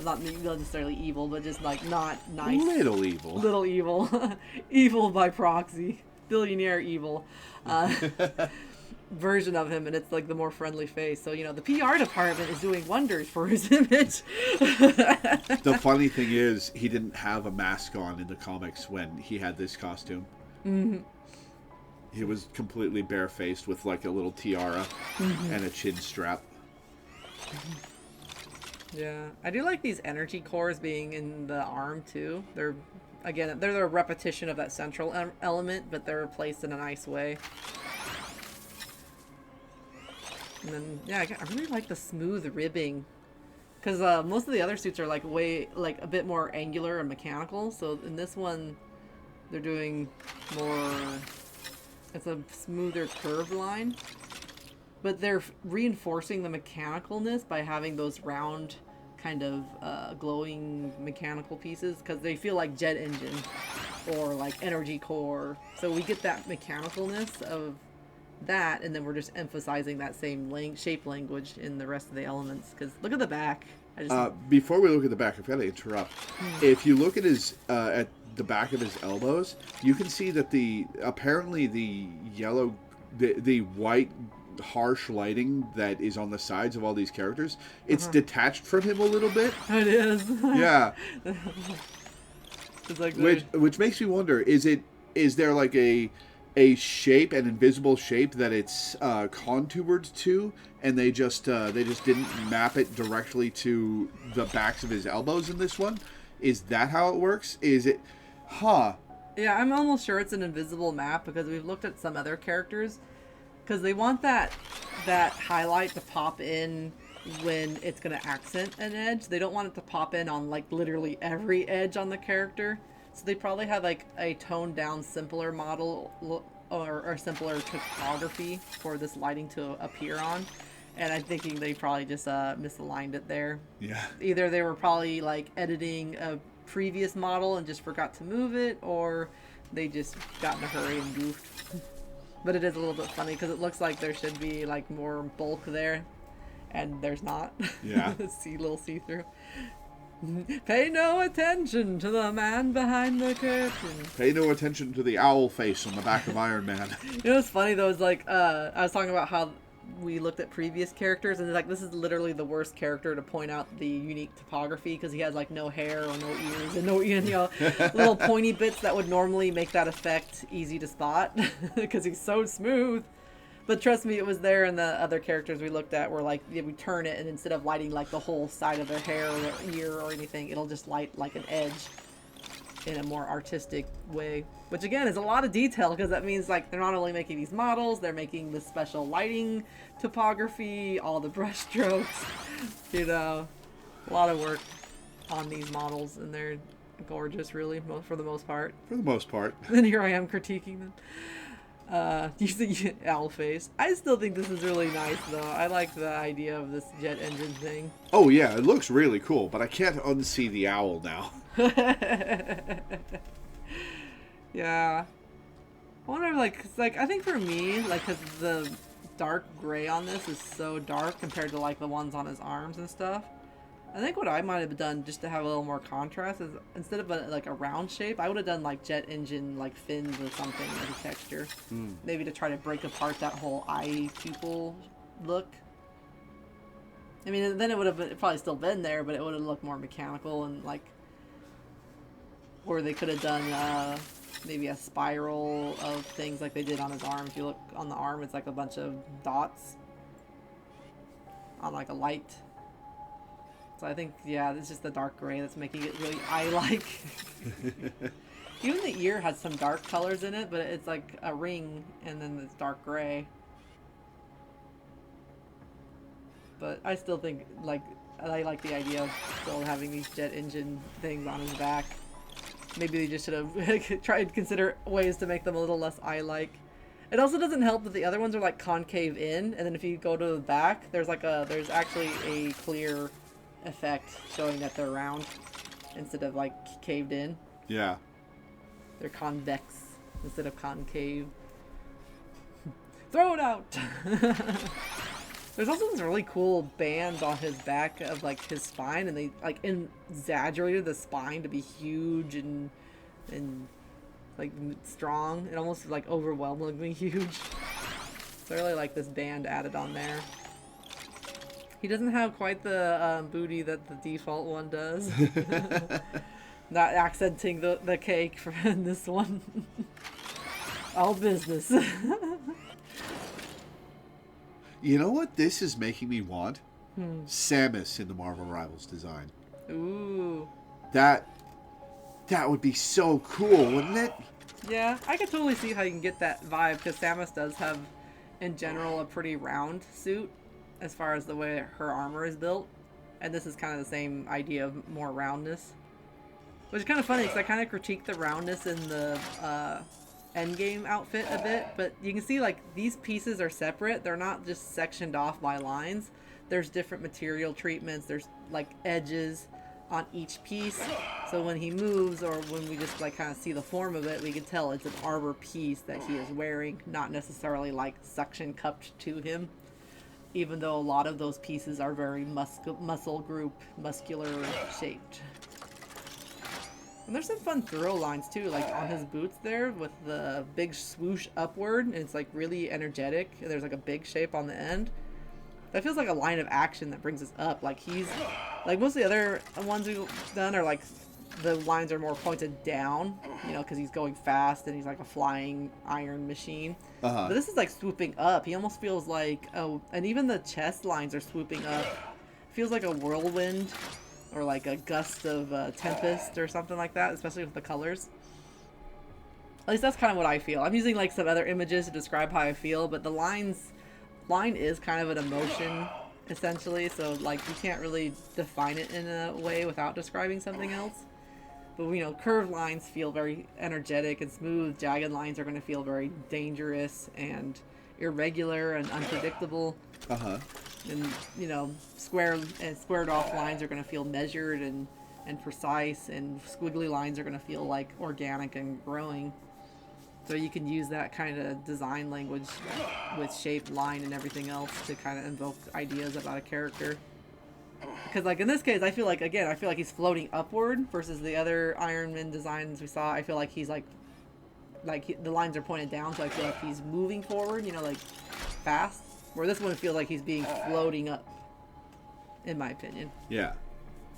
not necessarily evil, but just like not nice. Little evil. Little evil. Evil by proxy. Billionaire evil. Version of him, and it's like the more friendly face. So, you know, the PR department is doing wonders for his image. The funny thing is, he didn't have a mask on in the comics when he had this costume. Mm-hmm. He was completely barefaced with like a little tiara and a chin strap. Yeah, I do like these energy cores being in the arm too. They're a repetition of that central element, but they're placed in a nice way. And then, yeah, I really like the smooth ribbing. Because most of the other suits are like a bit more angular and mechanical. So in this one, they're doing more, it's a smoother curved line. But they're reinforcing the mechanicalness by having those round kind of glowing mechanical pieces. Because they feel like jet engine or like energy core. So we get that mechanicalness of that, and then we're just emphasizing that same shape language in the rest of the elements. Because look at the back. Before we look at the back, I've got to interrupt. If you look at his at the back of his elbows, you can see that apparently the yellow, the white harsh lighting that is on the sides of all these characters, it's detached from him a little bit. It is. Yeah. It's like which makes me wonder: is there like a shape, an invisible shape that it's contoured to, and they just didn't map it directly to the backs of his elbows in this one? Is that how it works? Is it? Yeah, I'm almost sure it's an invisible map because we've looked at some other characters because they want that highlight to pop in when it's going to accent an edge. They don't want it to pop in on like literally every edge on the character. So they probably have like a toned down, simpler model or simpler topography for this lighting to appear on. And I'm thinking they probably just misaligned it there. Yeah. Either they were probably like editing a previous model and just forgot to move it, or they just got in a hurry and goofed. But it is a little bit funny because it looks like there should be like more bulk there, and there's not. Yeah. Little see-through. Pay no attention to the man behind the curtain. Pay no attention to the owl face on the back of Iron Man. You know what's funny though is like I was talking about how we looked at previous characters, and like this is literally the worst character to point out the unique topography because he has like no hair or no ears and no little pointy bits that would normally make that effect easy to spot because he's so smooth. But trust me, it was there in the other characters we looked at where, like, we turn it, and instead of lighting, like, the whole side of their hair or their ear or anything, it'll just light, like, an edge in a more artistic way. Which, again, is a lot of detail, because that means, like, they're not only making these models, they're making the special lighting topography, all the brush strokes, you know. A lot of work on these models, and they're gorgeous, really, for the most part. For the most part. And here I am critiquing them. You see owl face. I still think this is really nice, though. I like the idea of this jet engine thing. Oh, yeah, it looks really cool, but I can't unsee the owl now. Yeah. I wonder, like, I think for me, like, because the dark gray on this is so dark compared to like the ones on his arms and stuff. I think what I might have done just to have a little more contrast is instead of like a round shape, I would have done like jet engine like fins or something as a texture. Maybe to try to break apart that whole eye pupil look. I mean, then it would have probably still been there, but it would have looked more mechanical and like, or they could have done maybe a spiral of things like they did on his arm. If you look on the arm, it's like a bunch of dots on like a light. So I think, yeah, it's just the dark gray that's making it really eye-like. Even the ear has some dark colors in it, but it's like a ring and then it's dark gray. But I still think, like, I like the idea of still having these jet engine things on his back. Maybe they just should have tried to consider ways to make them a little less eye-like. It also doesn't help that the other ones are like concave in, and then if you go to the back, there's actually a clear effect showing that they're round instead of like caved in. Yeah. They're convex instead of concave. Throw it out! There's also this really cool band on his back of like his spine, and they like exaggerated the spine to be huge and like strong and almost like overwhelmingly huge. So I really like this band added on there. He doesn't have quite the booty that the default one does. Not accenting the cake for this one. All business. You know what this is making me want? Samus in the Marvel Rivals design. Ooh. That would be so cool, wouldn't it? Yeah, I could totally see how you can get that vibe, because Samus does have, in general, a pretty round suit as far as the way her armor is built. And this is kind of the same idea of more roundness. Which is kind of funny, because I kind of critique the roundness in the endgame outfit a bit, but you can see like these pieces are separate. They're not just sectioned off by lines. There's different material treatments. There's like edges on each piece. So when he moves, or when we just like kind of see the form of it, we can tell it's an armor piece that he is wearing, not necessarily like suction cupped to him. Even though a lot of those pieces are very muscular shaped. And there's some fun throw lines too, like on his boots there with the big swoosh upward, and it's like really energetic. There's like a big shape on the end. That feels like a line of action that brings us up. Like he's, like most of the other ones we've done are like, the lines are more pointed down, you know, because he's going fast and he's like a flying iron machine. But this is like swooping up. He almost feels like, and even the chest lines are swooping up. Feels like a whirlwind. Or like a gust of tempest or something like that, especially with the colors. At least that's kind of what I feel. I'm using like some other images to describe how I feel, but the line is kind of an emotion, essentially, so like you can't really define it in a way without describing something else. But you know, curved lines feel very energetic and smooth. Jagged lines are going to feel very dangerous and irregular and unpredictable. And you know, squared off lines are going to feel measured and precise, and squiggly lines are going to feel like organic and growing. So you can use that kind of design language with shape, line, and everything else to kind of invoke ideas about a character. Because like in this case, I feel like he's floating upward versus the other Iron Man designs we saw. I feel like he's the lines are pointed down, so I feel like he's moving forward, you know, like fast. Where this one feels like he's being floating up, in my opinion. Yeah.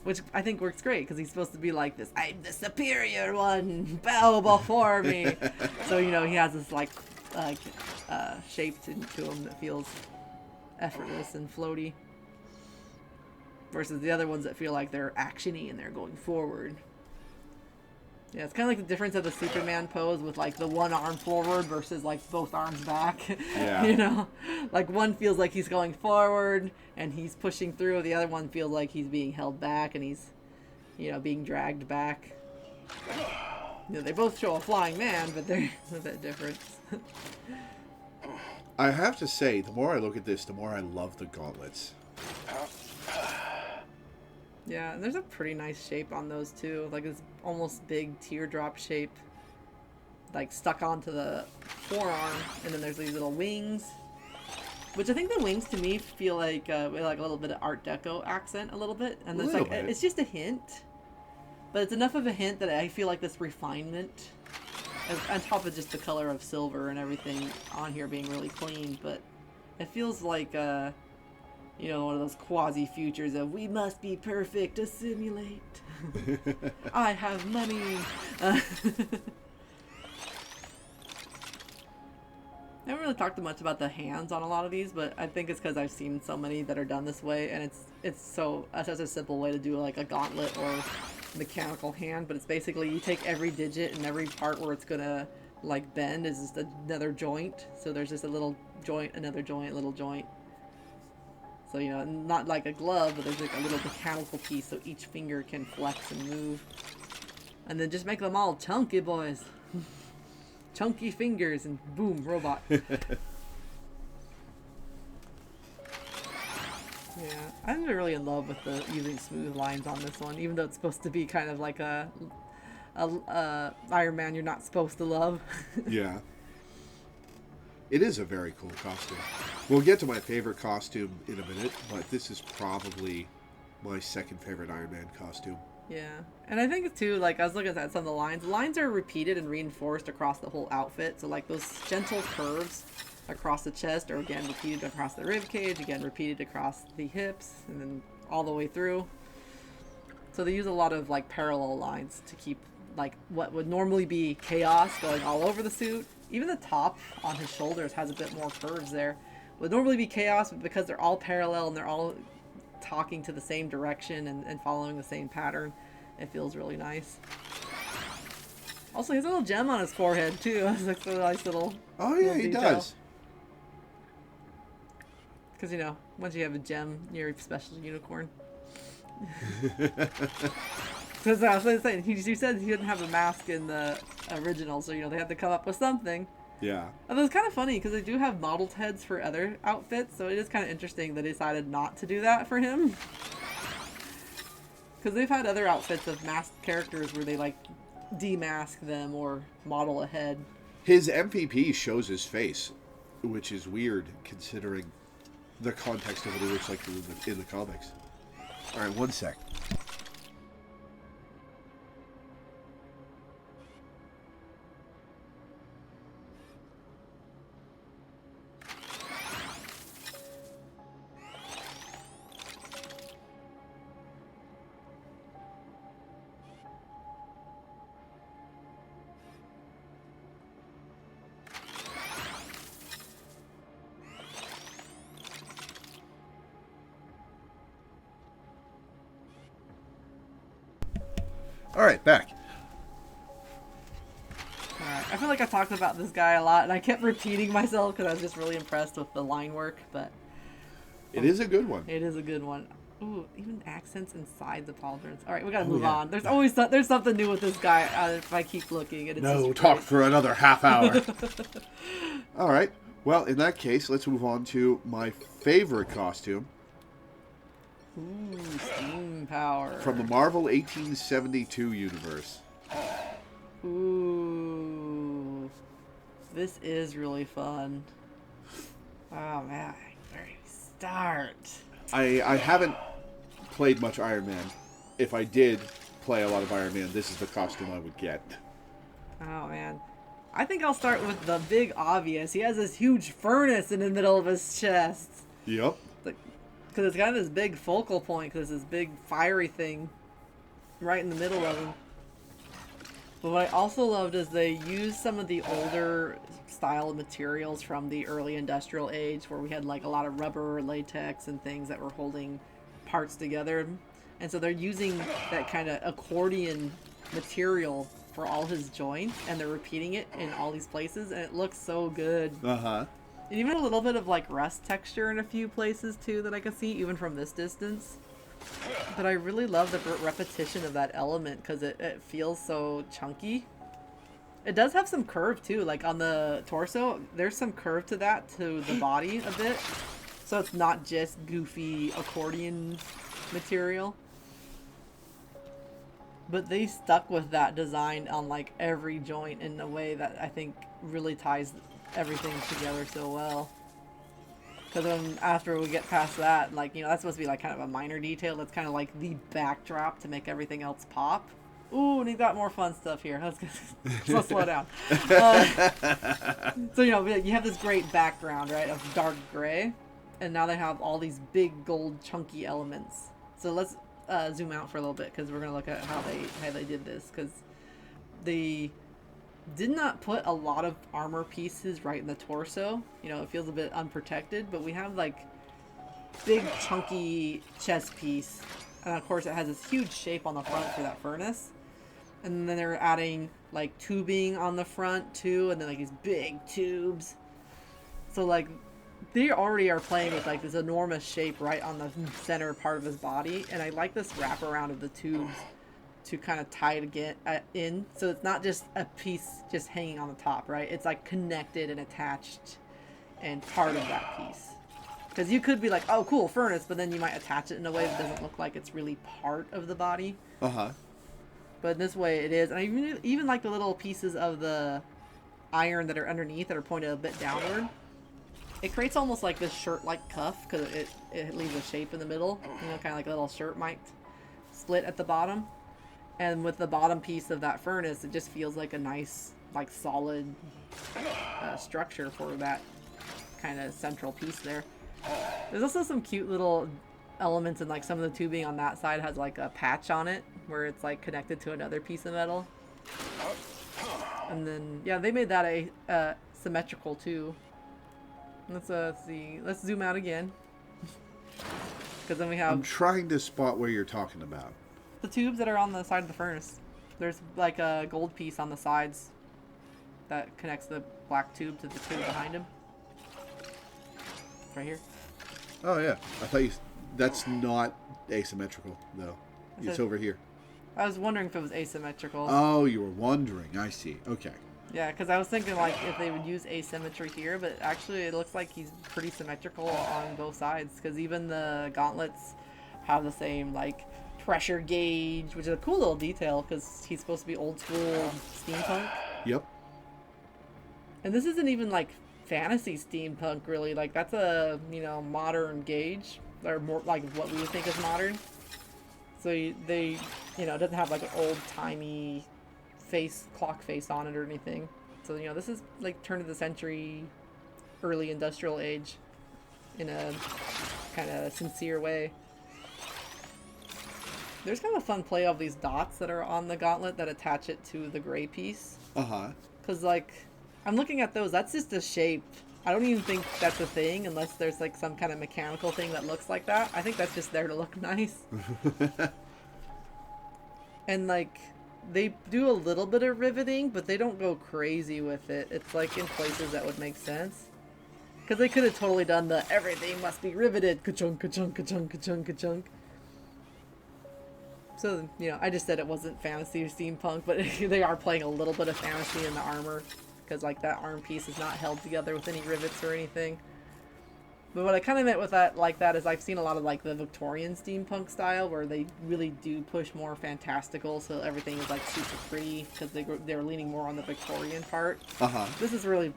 Which I think works great, because he's supposed to be like this, I'm the superior one, bow before me. So, you know, he has this like shape to him that feels effortless and floaty. Versus the other ones that feel like they're actiony and they're going forward. Yeah, it's kind of like the difference of the Superman pose with like the one arm forward versus like both arms back. Yeah. You know, like one feels like he's going forward and he's pushing through. The other one feels like he's being held back and he's, you know, being dragged back. You know, they both show a flying man, but they're a bit different. I have to say, the more I look at this, the more I love the gauntlets. Yeah, and there's a pretty nice shape on those too, like this almost big teardrop shape, like stuck onto the forearm, and then there's these little wings. Which I think the wings to me feel like a little bit of Art Deco accent, a little bit, and it's Little like bit. it's just a hint, but it's enough of a hint that I feel like this refinement, on top of just the color of silver and everything on here being really clean, but it feels like you know, one of those quasi futures of we must be perfect to simulate. I have money. I haven't really talked much about the hands on a lot of these, but I think it's because I've seen so many that are done this way, and it's such a simple way to do like a gauntlet or mechanical hand. But it's basically you take every digit and every part where it's gonna like bend is just another joint. So there's just a little joint, another joint, little joint. So you know, not like a glove, but there's like a little mechanical piece so each finger can flex and move. And then just make them all chunky boys. Chunky fingers and boom, robot. Yeah, I'm really in love with the using smooth lines on this one, even though it's supposed to be kind of like a Iron Man you're not supposed to love. Yeah. It is a very cool costume. We'll get to my favorite costume in a minute, but this is probably my second favorite Iron Man costume. Yeah, and I think too, like I was looking at some of the lines. The lines are repeated and reinforced across the whole outfit. So like those gentle curves across the chest are again repeated across the rib cage, again repeated across the hips, and then all the way through. So they use a lot of like parallel lines to keep like what would normally be chaos going all over the suit. Even the top on his shoulders has a bit more curves there. Would normally be chaos, but because they're all parallel and they're all talking to the same direction and following the same pattern, it feels really nice. Also, he has a little gem on his forehead too. It's like a nice little. Oh yeah, he does. Because you know, once you have a gem, you're a special unicorn. Because I was saying, he said he didn't have a mask in the original, so you know they had to come up with something. Yeah. And it's kind of funny because they do have modeled heads for other outfits, so it is kind of interesting that they decided not to do that for him. Because they've had other outfits of masked characters where they like demask them or model a head. His MVP shows his face, which is weird considering the context of what he looks like in the comics. All right, one sec. All right, back. Alright, I feel like I talked about this guy a lot, and I kept repeating myself because I was just really impressed with the line work, but It is a good one. it is a good one. Ooh, even accents inside the pauldrons. Alright, we gotta move yeah. on. There's always there's something new with this guy if I keep looking. And it's No, just talk great. for another half hour. All right. Well, in that case, let's move on to my favorite costume Ooh, steam power. from the Marvel 1872 universe. Ooh, this is really fun. Oh man, where do you start? I haven't played much Iron Man. If I did play a lot of Iron Man, this is the costume I would get. Oh man, I think I'll start with the big obvious. He has this huge furnace in the middle of his chest. Yep. Because it's got this big focal point, because this big fiery thing right in the middle of him. But what I also loved is they used some of the older style of materials from the early industrial age, where we had like a lot of rubber, latex, and things that were holding parts together. And so they're using that kind of accordion material for all his joints, and they're repeating it in all these places, and it looks so good. Uh-huh. And even a little bit of like rust texture in a few places too that I can see even from this distance. But I really love the repetition of that element because it feels so chunky. It does have some curve too, like on the torso, there's some curve to that, to the body a bit. So it's not just goofy accordion material. But they stuck with that design on like every joint in a way that I think really ties everything together so well. Because then after we get past that, like, that's supposed to be like kind of a minor detail. That's kind of like the backdrop to make everything else pop. Ooh, and he's got more fun stuff here. Let's slow down. So, you have this great background, right, of dark gray. And now they have all these big gold chunky elements. So let's zoom out for a little bit because we're going to look at how they did this. Because they did not put a lot of armor pieces right in the torso. It feels a bit unprotected. But we have, like, big chunky chest piece. And, of course, it has this huge shape on the front for that furnace. And then they're adding, like, tubing on the front, too. And then, like, these big tubes. So, like, they already are playing with, like, this enormous shape right on the center part of his body. And I like this wraparound of the tubes to kind of tie it again in. So it's not just a piece just hanging on the top, right? It's, like, connected and attached and part of that piece. Because you could be like, oh, cool, furnace. But then you might attach it in a way that doesn't look like it's really part of the body. Uh-huh. But in this way it is. And I even like the little pieces of the iron that are underneath that are pointed a bit downward. It creates almost like this shirt-like cuff because it leaves a shape in the middle. Kind of like a little shirt might split at the bottom. And with the bottom piece of that furnace, it just feels like a nice, like, solid structure for that kind of central piece there. There's also some cute little elements in, like, some of the tubing on that side has, like, a patch on it where it's, like, connected to another piece of metal. And then, yeah, they made that a symmetrical too. Let's see. Let's zoom out again. Because then we have... I'm trying to spot where you're talking about. The tubes that are on the side of the furnace. There's, like, a gold piece on the sides that connects the black tube to the tube behind him. Right here. Oh, yeah. I thought that's not asymmetrical, though. It's over here. I was wondering if it was asymmetrical. Oh, you were wondering. I see. Okay. Yeah, because I was thinking, like, if they would use asymmetry here, but actually it looks like he's pretty symmetrical on both sides, because even the gauntlets have the same, like, pressure gauge, which is a cool little detail, because he's supposed to be old school steampunk. Yep. And this isn't even, like, fantasy steampunk, really. Like, that's a, modern gauge, or more, like, what we would think is modern. So they, it doesn't have, like, an old-timey clock face on it or anything. So, this is, like, turn of the century, early industrial age in a kind of sincere way. There's kind of a fun play of these dots that are on the gauntlet that attach it to the gray piece. Uh-huh. Because, like, I'm looking at those. That's just a shape. I don't even think that's a thing unless there's, like, some kind of mechanical thing that looks like that. I think that's just there to look nice. And, like, they do a little bit of riveting, but they don't go crazy with it. It's, like, in places that would make sense. Because they could have totally done the everything must be riveted. Ka-chunk, ka-chunk, ka-chunk, ka-chunk, ka-chunk. So, I just said it wasn't fantasy or steampunk, but they are playing a little bit of fantasy in the armor. Because, like, that arm piece is not held together with any rivets or anything. But what I kind of meant with that, like that, is I've seen a lot of, like, the Victorian steampunk style where they really do push more fantastical, so everything is, like, super pretty, because they're leaning more on the Victorian part. Uh-huh. This is really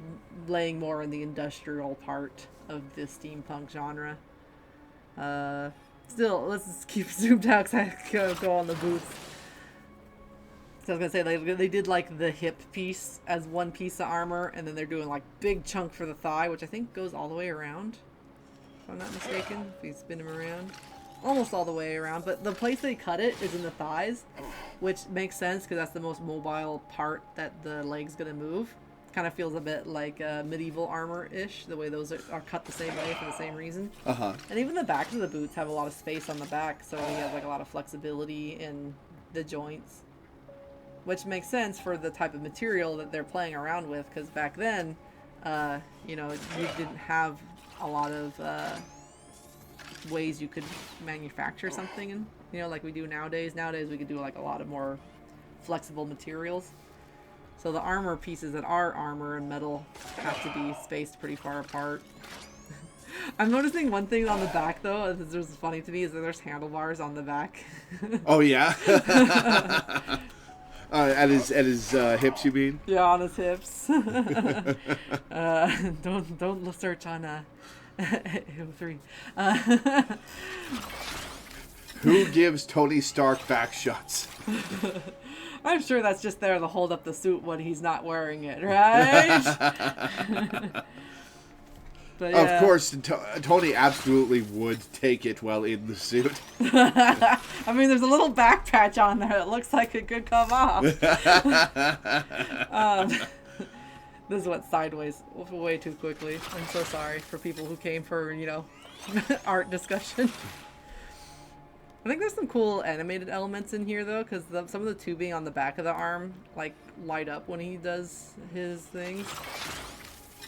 laying more in the industrial part of the steampunk genre. Still, let's just keep zoomed out because I go on the boots. So I was going to say, they did, like, the hip piece as one piece of armor, and then they're doing, like, big chunk for the thigh, which I think goes all the way around. If I'm not mistaken, if you spin them around. Almost all the way around, but the place they cut it is in the thighs, which makes sense because that's the most mobile part that the leg's going to move. Kind of feels a bit like medieval armor-ish, the way those are cut the same way for the same reason. Uh-huh. And even the backs of the boots have a lot of space on the back, so he has, like, a lot of flexibility in the joints. Which makes sense for the type of material that they're playing around with, because back then, you didn't have a lot of ways you could manufacture something, like we do nowadays. Nowadays we could do, like, a lot of more flexible materials. So the armor pieces that are armor and metal have to be spaced pretty far apart. I'm noticing one thing on the back, though, that's just funny to me, is that there's handlebars on the back. Oh, yeah? At his hips, you mean? Yeah, on his hips. Don't search on 3. Who gives Tony Stark back shots? I'm sure that's just there to hold up the suit when he's not wearing it, right? But yeah. Of course, Tony absolutely would take it while in the suit. I mean, there's a little back patch on there that looks like it could come off. This went sideways way too quickly. I'm so sorry for people who came for, art discussion. I think there's some cool animated elements in here, though, because some of the tubing on the back of the arm, like, light up when he does his things.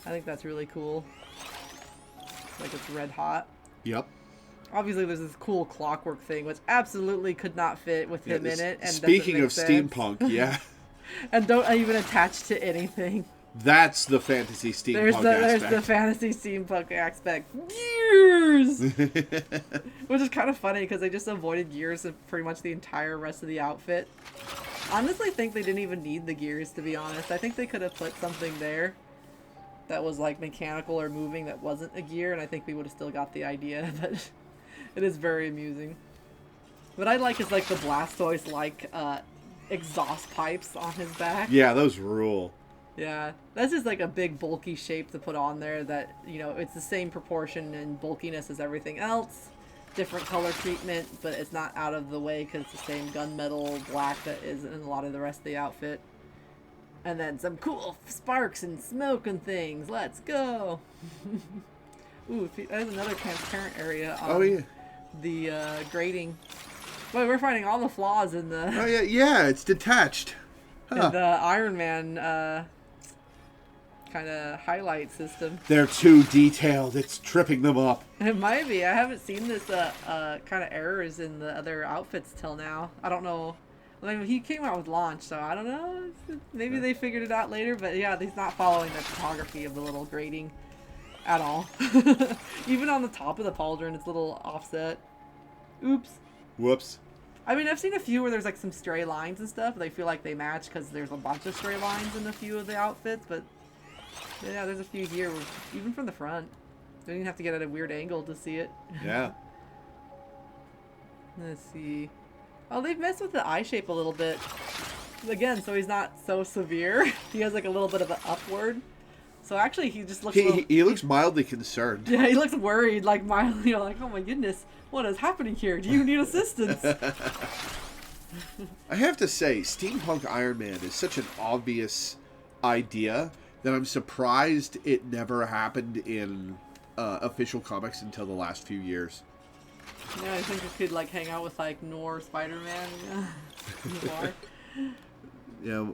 I think that's really cool. Like, it's red hot. Yep. Obviously, there's this cool clockwork thing, which absolutely could not fit with him in it. And speaking of sense. steampunk, yeah. And don't even attach to anything. That's the fantasy steampunk aspect. There's the fantasy steampunk aspect. Gears! Which is kind of funny because they just avoided gears of pretty much the entire rest of the outfit. Honestly, think they didn't even need the gears, to be honest. I think they could have put something there that was like mechanical or moving that wasn't a gear, and I think we would have still got the idea. But it is very amusing. What I like is like the Blastoise like exhaust pipes on his back. Yeah, those rule. Yeah, that's just like a big bulky shape to put on there that, it's the same proportion and bulkiness as everything else. Different color treatment, but it's not out of the way because it's the same gunmetal black that is in a lot of the rest of the outfit. And then some cool sparks and smoke and things. Let's go! Ooh, there's another transparent area on the grating. Boy, we're finding all the flaws in the... Oh, yeah, it's detached. Huh. In the Iron Man kind of highlight system. They're too detailed. It's tripping them up. It might be. I haven't seen this kind of errors in the other outfits till now. I don't know. I mean, he came out with launch, so I don't know. Maybe they figured it out later, but yeah, he's not following the topography of the little grating at all. Even on the top of the pauldron, it's a little offset. Oops. Whoops. I mean, I've seen a few where there's like some stray lines and stuff. They feel like they match because there's a bunch of stray lines in a few of the outfits, but yeah, there's a few here, even from the front. You don't even have to get at a weird angle to see it. Yeah. Let's see. Oh, they've messed with the eye shape a little bit. Again, so he's not so severe. He has like a little bit of an upward. So actually, he just looks. He looks mildly concerned. Yeah, he looks worried, like mildly, like, oh my goodness, what is happening here? Do you need assistance? I have to say, steampunk Iron Man is such an obvious idea that I'm surprised it never happened in official comics until the last few years. Yeah, I think it could like hang out with like Noir Spider-Man. Noir. Yeah,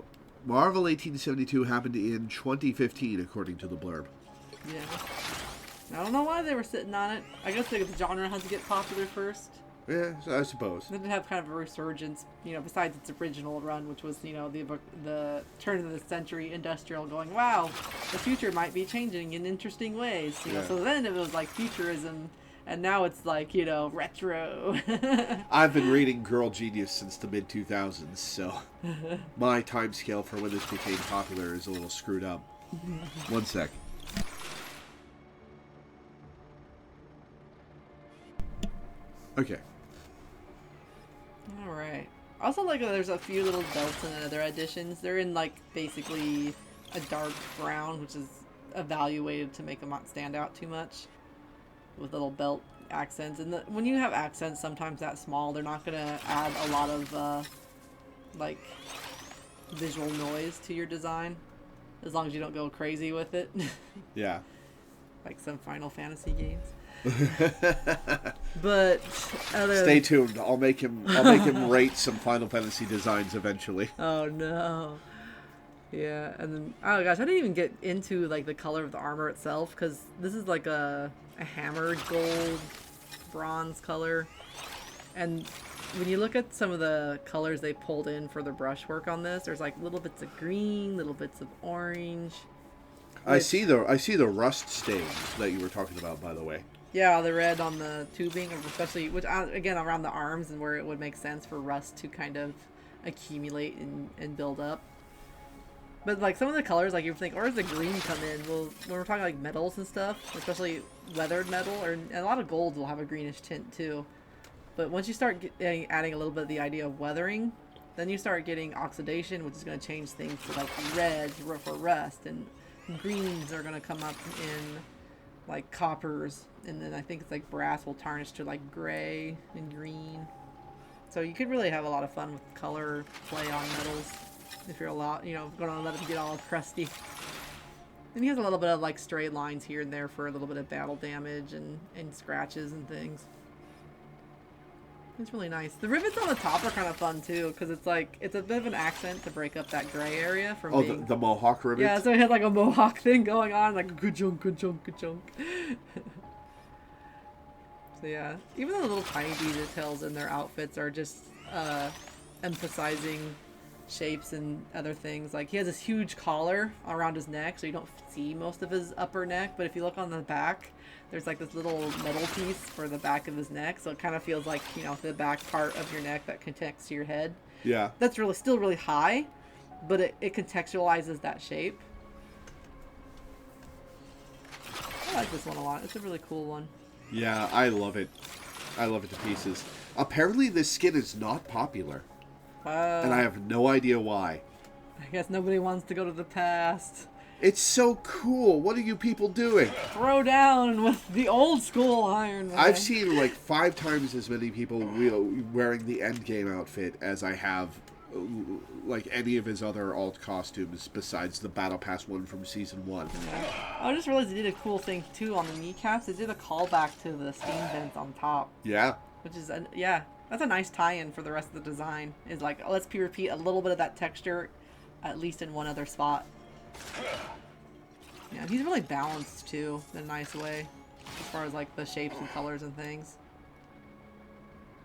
Marvel 1872 happened in 2015, according to the blurb. Yeah. I don't know why they were sitting on it. I guess the genre had to get popular first. Yeah, I suppose. Then it had kind of a resurgence, besides its original run, which was, the turn of the century industrial going, wow, the future might be changing in interesting ways. So then it was like futurism, and now it's like, retro. I've been reading Girl Genius since the mid-2000s, so my time scale for when this became popular is a little screwed up. One sec. Okay. Alright. Also, like, there's a few little belts in other editions. They're in, like, basically a dark brown, which is evaluated to make them not stand out too much. With little belt accents. And when you have accents sometimes that small, they're not going to add a lot of, like, visual noise to your design. As long as you don't go crazy with it. Yeah. Like some Final Fantasy games. But stay tuned. I'll make him rate some Final Fantasy designs eventually. Oh no. Yeah, and then oh gosh, I didn't even get into like the color of the armor itself because this is like a hammered gold bronze color, and when you look at some of the colors they pulled in for the brushwork on this, there's like little bits of green, little bits of orange. I see the rust stains that you were talking about, by the way. Yeah, the red on the tubing, especially, which again around the arms and where it would make sense for rust to kind of accumulate and build up. But like some of the colors, like you think, where does the green come in? Well, when we're talking like metals and stuff, especially weathered metal, or and a lot of golds will have a greenish tint too. But once you start adding a little bit of the idea of weathering, then you start getting oxidation, which is going to change things to like reds for rust, and greens are going to come up in like coppers, and then I think it's like brass will tarnish to like gray and green. So you could really have a lot of fun with color play on metals if you're going to let them get all crusty. And he has a little bit of like straight lines here and there for a little bit of battle damage and scratches and things. It's really nice. The rivets on the top are kind of fun too, because it's like it's a bit of an accent to break up that gray area from being... the mohawk rivets. Yeah, so it had like a mohawk thing going on, like good chunk, good chunk, good chunk. So yeah, even the little tiny details in their outfits are just emphasizing shapes and other things. Like he has this huge collar around his neck, so you don't see most of his upper neck. But if you look on the back, there's like this little metal piece for the back of his neck, so it kind of feels like, you know, the back part of your neck that connects to your head. Yeah. That's really still really high, but it contextualizes that shape. I like this one a lot. It's a really cool one. Yeah, I love it. I love it to pieces. Apparently this skin is not popular. And I have no idea why. I guess nobody wants to go to the past. It's so cool. What are you people doing? Throw down with the old school Iron Man. I've seen like 5 times as many people wearing the Endgame outfit as I have like any of his other alt costumes besides the Battle Pass one from Season 1. Yeah. I just realized they did a cool thing too on the kneecaps. They did a callback to the steam vents on top. Yeah. Which is, that's a nice tie-in for the rest of the design. Is like, let's repeat a little bit of that texture, at least in one other spot. Yeah, he's really balanced too, in a nice way, as far as like the shapes and colors and things.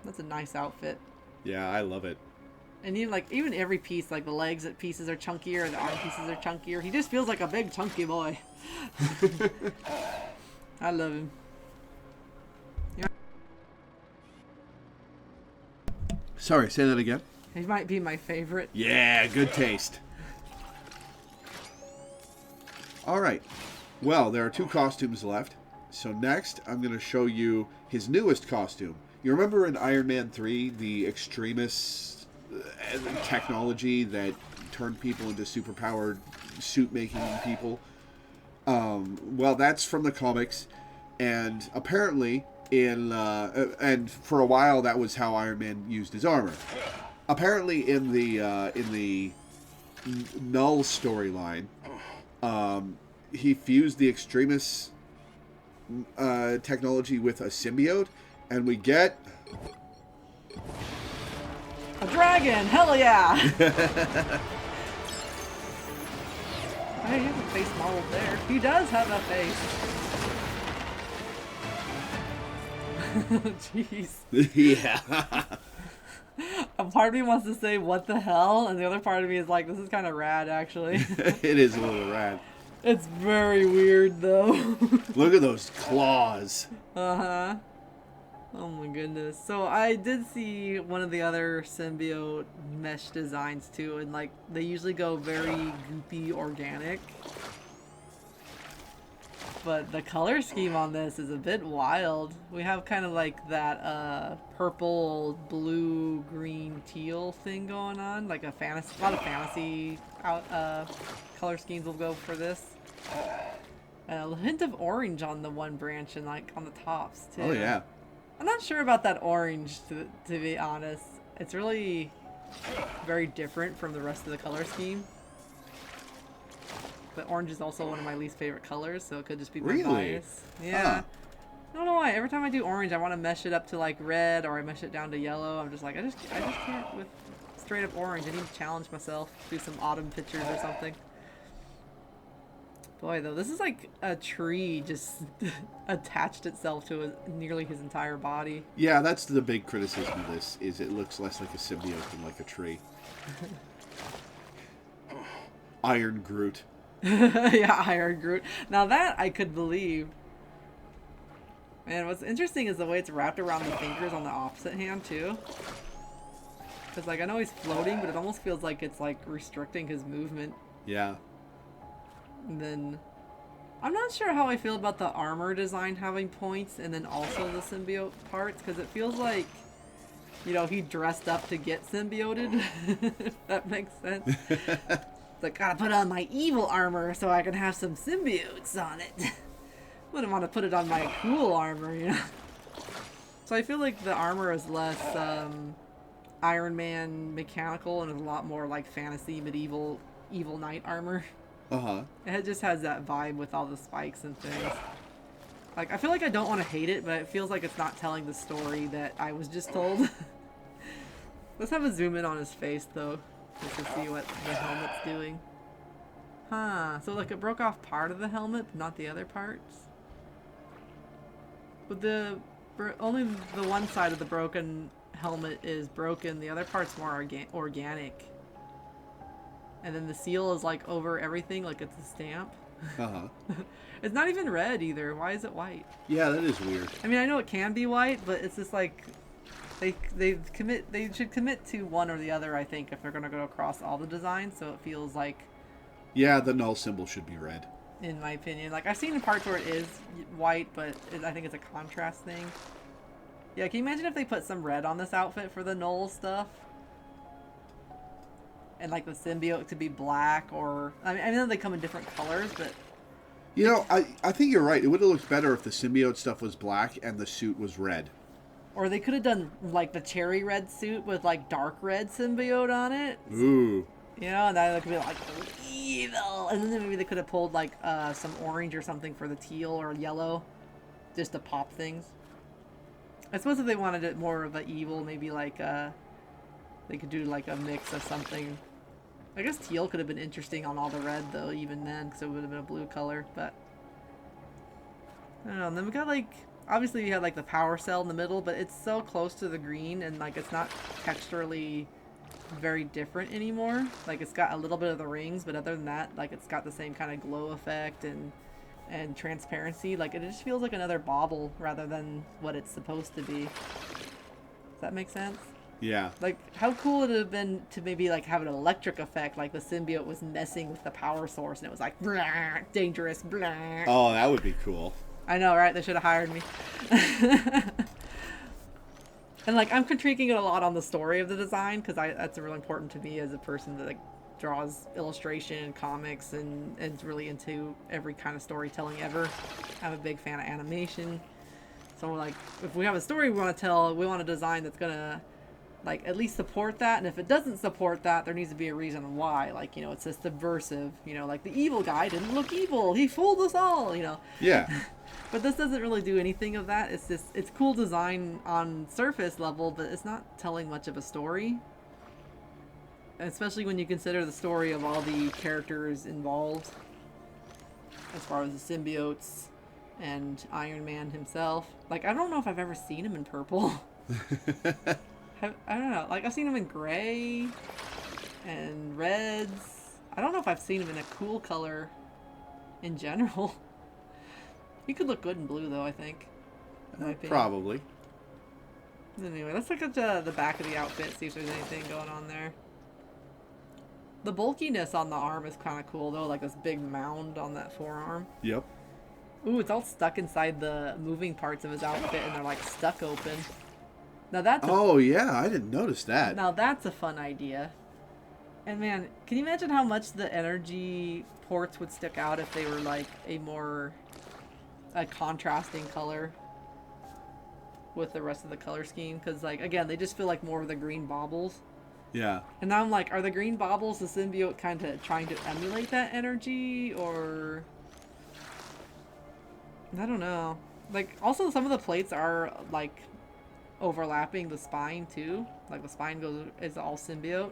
That's a nice outfit. Yeah, I love it. And even every piece, like the legs pieces are chunkier, and the arm pieces are chunkier. He just feels like a big chunky boy. I love him. Sorry, say that again. He might be my favorite. Yeah, good taste. Alright, well, there are 2 costumes left. So next, I'm going to show you his newest costume. You remember in Iron Man 3, the extremist technology that turned people into superpowered suit-making people? Well, that's from the comics, and apparently, and for a while, that was how Iron Man used his armor. Apparently, in the Null storyline, he fused the extremist technology with a symbiote, and we get a dragon. Hell yeah! Hey, he has a face modeled there. He does have a face. Jeez. Yeah. A part of me wants to say, what the hell? And the other part of me is like, this is kind of rad, actually. It is a little rad. It's very weird, though. Look at those claws. Uh-huh. Oh my goodness. So I did see one of the other symbiote mesh designs, too. And, like, they usually go very goopy organic. But the color scheme on this is a bit wild. We have kind of like that purple, blue, green, teal thing going on. Like a lot of fantasy color schemes will go for this. A hint of orange on the one branch and like on the tops too. Oh yeah. I'm not sure about that orange to be honest. It's really very different from the rest of the color scheme. But orange is also one of my least favorite colors, so it could just be my bias. Yeah. Huh. I don't know why. Every time I do orange, I want to mesh it up to like red, or I mesh it down to yellow. I'm just like, I just can't with straight up orange. I need to challenge myself. Do some autumn pictures or something. Boy, though, this is like a tree just attached itself to nearly his entire body. Yeah, that's the big criticism of this, is it looks less like a symbiote than like a tree. Iron Groot. Yeah, Iron Groot. Now that I could believe. Man, what's interesting is the way it's wrapped around the fingers on the opposite hand, too. Because, like, I know he's floating, but it almost feels like it's, like, restricting his movement. Yeah. And then I'm not sure how I feel about the armor design having points and then also the symbiote parts, because it feels like, you know, he dressed up to get symbioted, if that makes sense. It's like, gotta put on my evil armor so I can have some symbiotes on it. Wouldn't want to put it on my cool armor, you know? So I feel like the armor is less Iron Man mechanical and is a lot more like fantasy, medieval, evil knight armor. Uh-huh. It just has that vibe with all the spikes and things. Like, I feel like I don't want to hate it, but it feels like it's not telling the story that I was just told. Let's have a zoom in on his face, though, just to see what the helmet's doing. Huh, so like it broke off part of the helmet, but not the other parts? But only the one side of the broken helmet is broken, the other part's more organic. And then the seal is like over everything, like it's a stamp. Uh-huh. It's not even red either. Why is it white? Yeah, that is weird. I mean, I know it can be white, but it's just like they should commit to one or the other, I think, if they're going to go across all the designs, so it feels like, Yeah, the null symbol should be red. in my opinion. Like, I've seen parts where it is white, but I think it's a contrast thing. Yeah, can you imagine if they put some red on this outfit for the null stuff? And like the symbiote to be black, or I know they come in different colors, but You know, I think you're right. It would have looked better if the symbiote stuff was black and the suit was red. or they could have done like the cherry red suit with like dark red symbiote on it. Ooh. You know, and that could be like evil. And then maybe they could have pulled like some orange or something for the teal or yellow, just to pop things. I suppose if they wanted it more of an evil, maybe like they could do like a mix of something. I guess teal could have been interesting on all the red though, even then, because it would have been a blue color. But I don't know. And then we got like, obviously we had like the power cell in the middle, but it's so close to the green and like it's not texturally very different anymore. Like it's got a little bit of the rings, but other than that, like it's got the same kind of glow effect and transparency. Like it just feels like another bauble rather than what it's supposed to be. Does that make sense? Yeah. Like, how cool would it have been to maybe, like, have an electric effect, like the symbiote was messing with the power source, and it was like, blah, dangerous, blah. Oh, that would be cool. I know, right? They should have hired me. And, like, I'm critiquing it a lot on the story of the design, because that's really important to me as a person that, like, draws illustration and comics and is really into every kind of storytelling ever. I'm a big fan of animation. So, like, if we have a story we want to tell, we want a design that's going to, like, at least support that, and if it doesn't support that, there needs to be a reason why. Like, you know, it's just subversive, you know, like the evil guy didn't look evil, he fooled us all, you know. Yeah. But this doesn't really do anything of that. It's just, it's cool design on surface level, but it's not telling much of a story. Especially when you consider the story of all the characters involved, as far as the symbiotes and Iron Man himself. Like, I don't know if I've ever seen him in purple. I don't know. Like, I've seen him in gray and reds. I don't know if I've seen him in a cool color in general. He could look good in blue, though, I think. In my opinion. Probably. Anyway, let's look at the back of the outfit, see if there's anything going on there. The bulkiness on the arm is kind of cool, though. Like this big mound on that forearm. Yep. Ooh, it's all stuck inside the moving parts of his outfit, and they're, like, stuck open. Now that's Oh, yeah, I didn't notice that. Now that's a fun idea. And man, can you imagine how much the energy ports would stick out if they were like a contrasting color with the rest of the color scheme? Because, like, again, they just feel like more of the green baubles. Yeah. And now I'm like, are the green baubles the symbiote kind of trying to emulate that energy, or I don't know. Like, also some of the plates are like overlapping the spine too. Like the spine is all symbiote.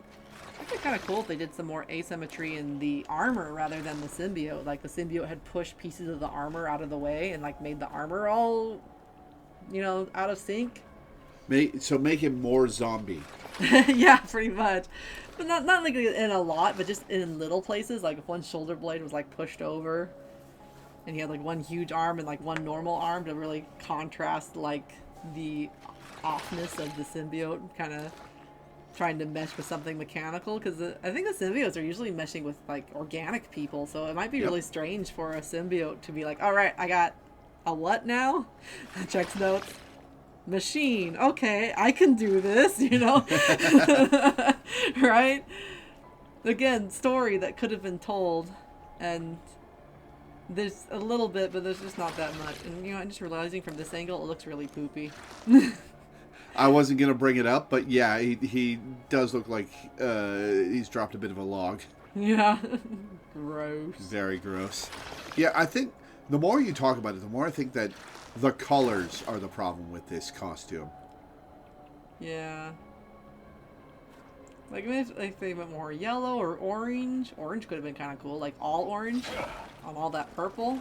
It'd be kind of cool if they did some more asymmetry in the armor rather than the symbiote. Like the symbiote had pushed pieces of the armor out of the way and like made the armor all, you know, out of sync. Make him more zombie. Yeah, pretty much. But not like in a lot, but just in little places. Like if one shoulder blade was like pushed over, and he had like one huge arm and like one normal arm to really contrast like the offness of the symbiote, kind of trying to mesh with something mechanical, because I think the symbiotes are usually meshing with like organic people, so it might be really strange for a symbiote to be like, all right, I got a what now? Checks notes. Machine. Okay, I can do this, you know? Right? Again, story that could have been told, and there's a little bit, but there's just not that much. And, you know, I'm just realizing from this angle, it looks really poopy. I wasn't going to bring it up, but yeah, he does look like he's dropped a bit of a log. Yeah. Gross. Very gross. Yeah, I think the more you talk about it, the more I think that the colors are the problem with this costume. Yeah. Like, maybe if they went more yellow or orange. Orange could have been kind of cool. Like, all orange on all that purple.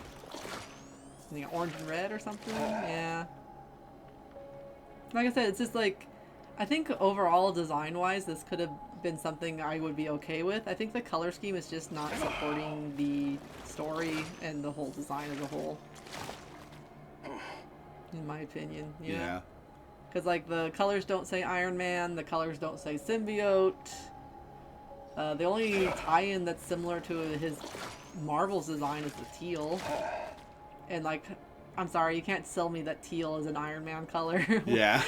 You know, orange and red or something. Yeah. Like I said, it's just like, I think overall design-wise, this could have been something I would be okay with. I think the color scheme is just not supporting the story and the whole design as a whole. In my opinion. Yeah. Because, like, the colors don't say Iron Man, the colors don't say symbiote. The only tie-in that's similar to his Marvel's design is the teal. And, like, I'm sorry, you can't sell me that teal is an Iron Man color. Yeah.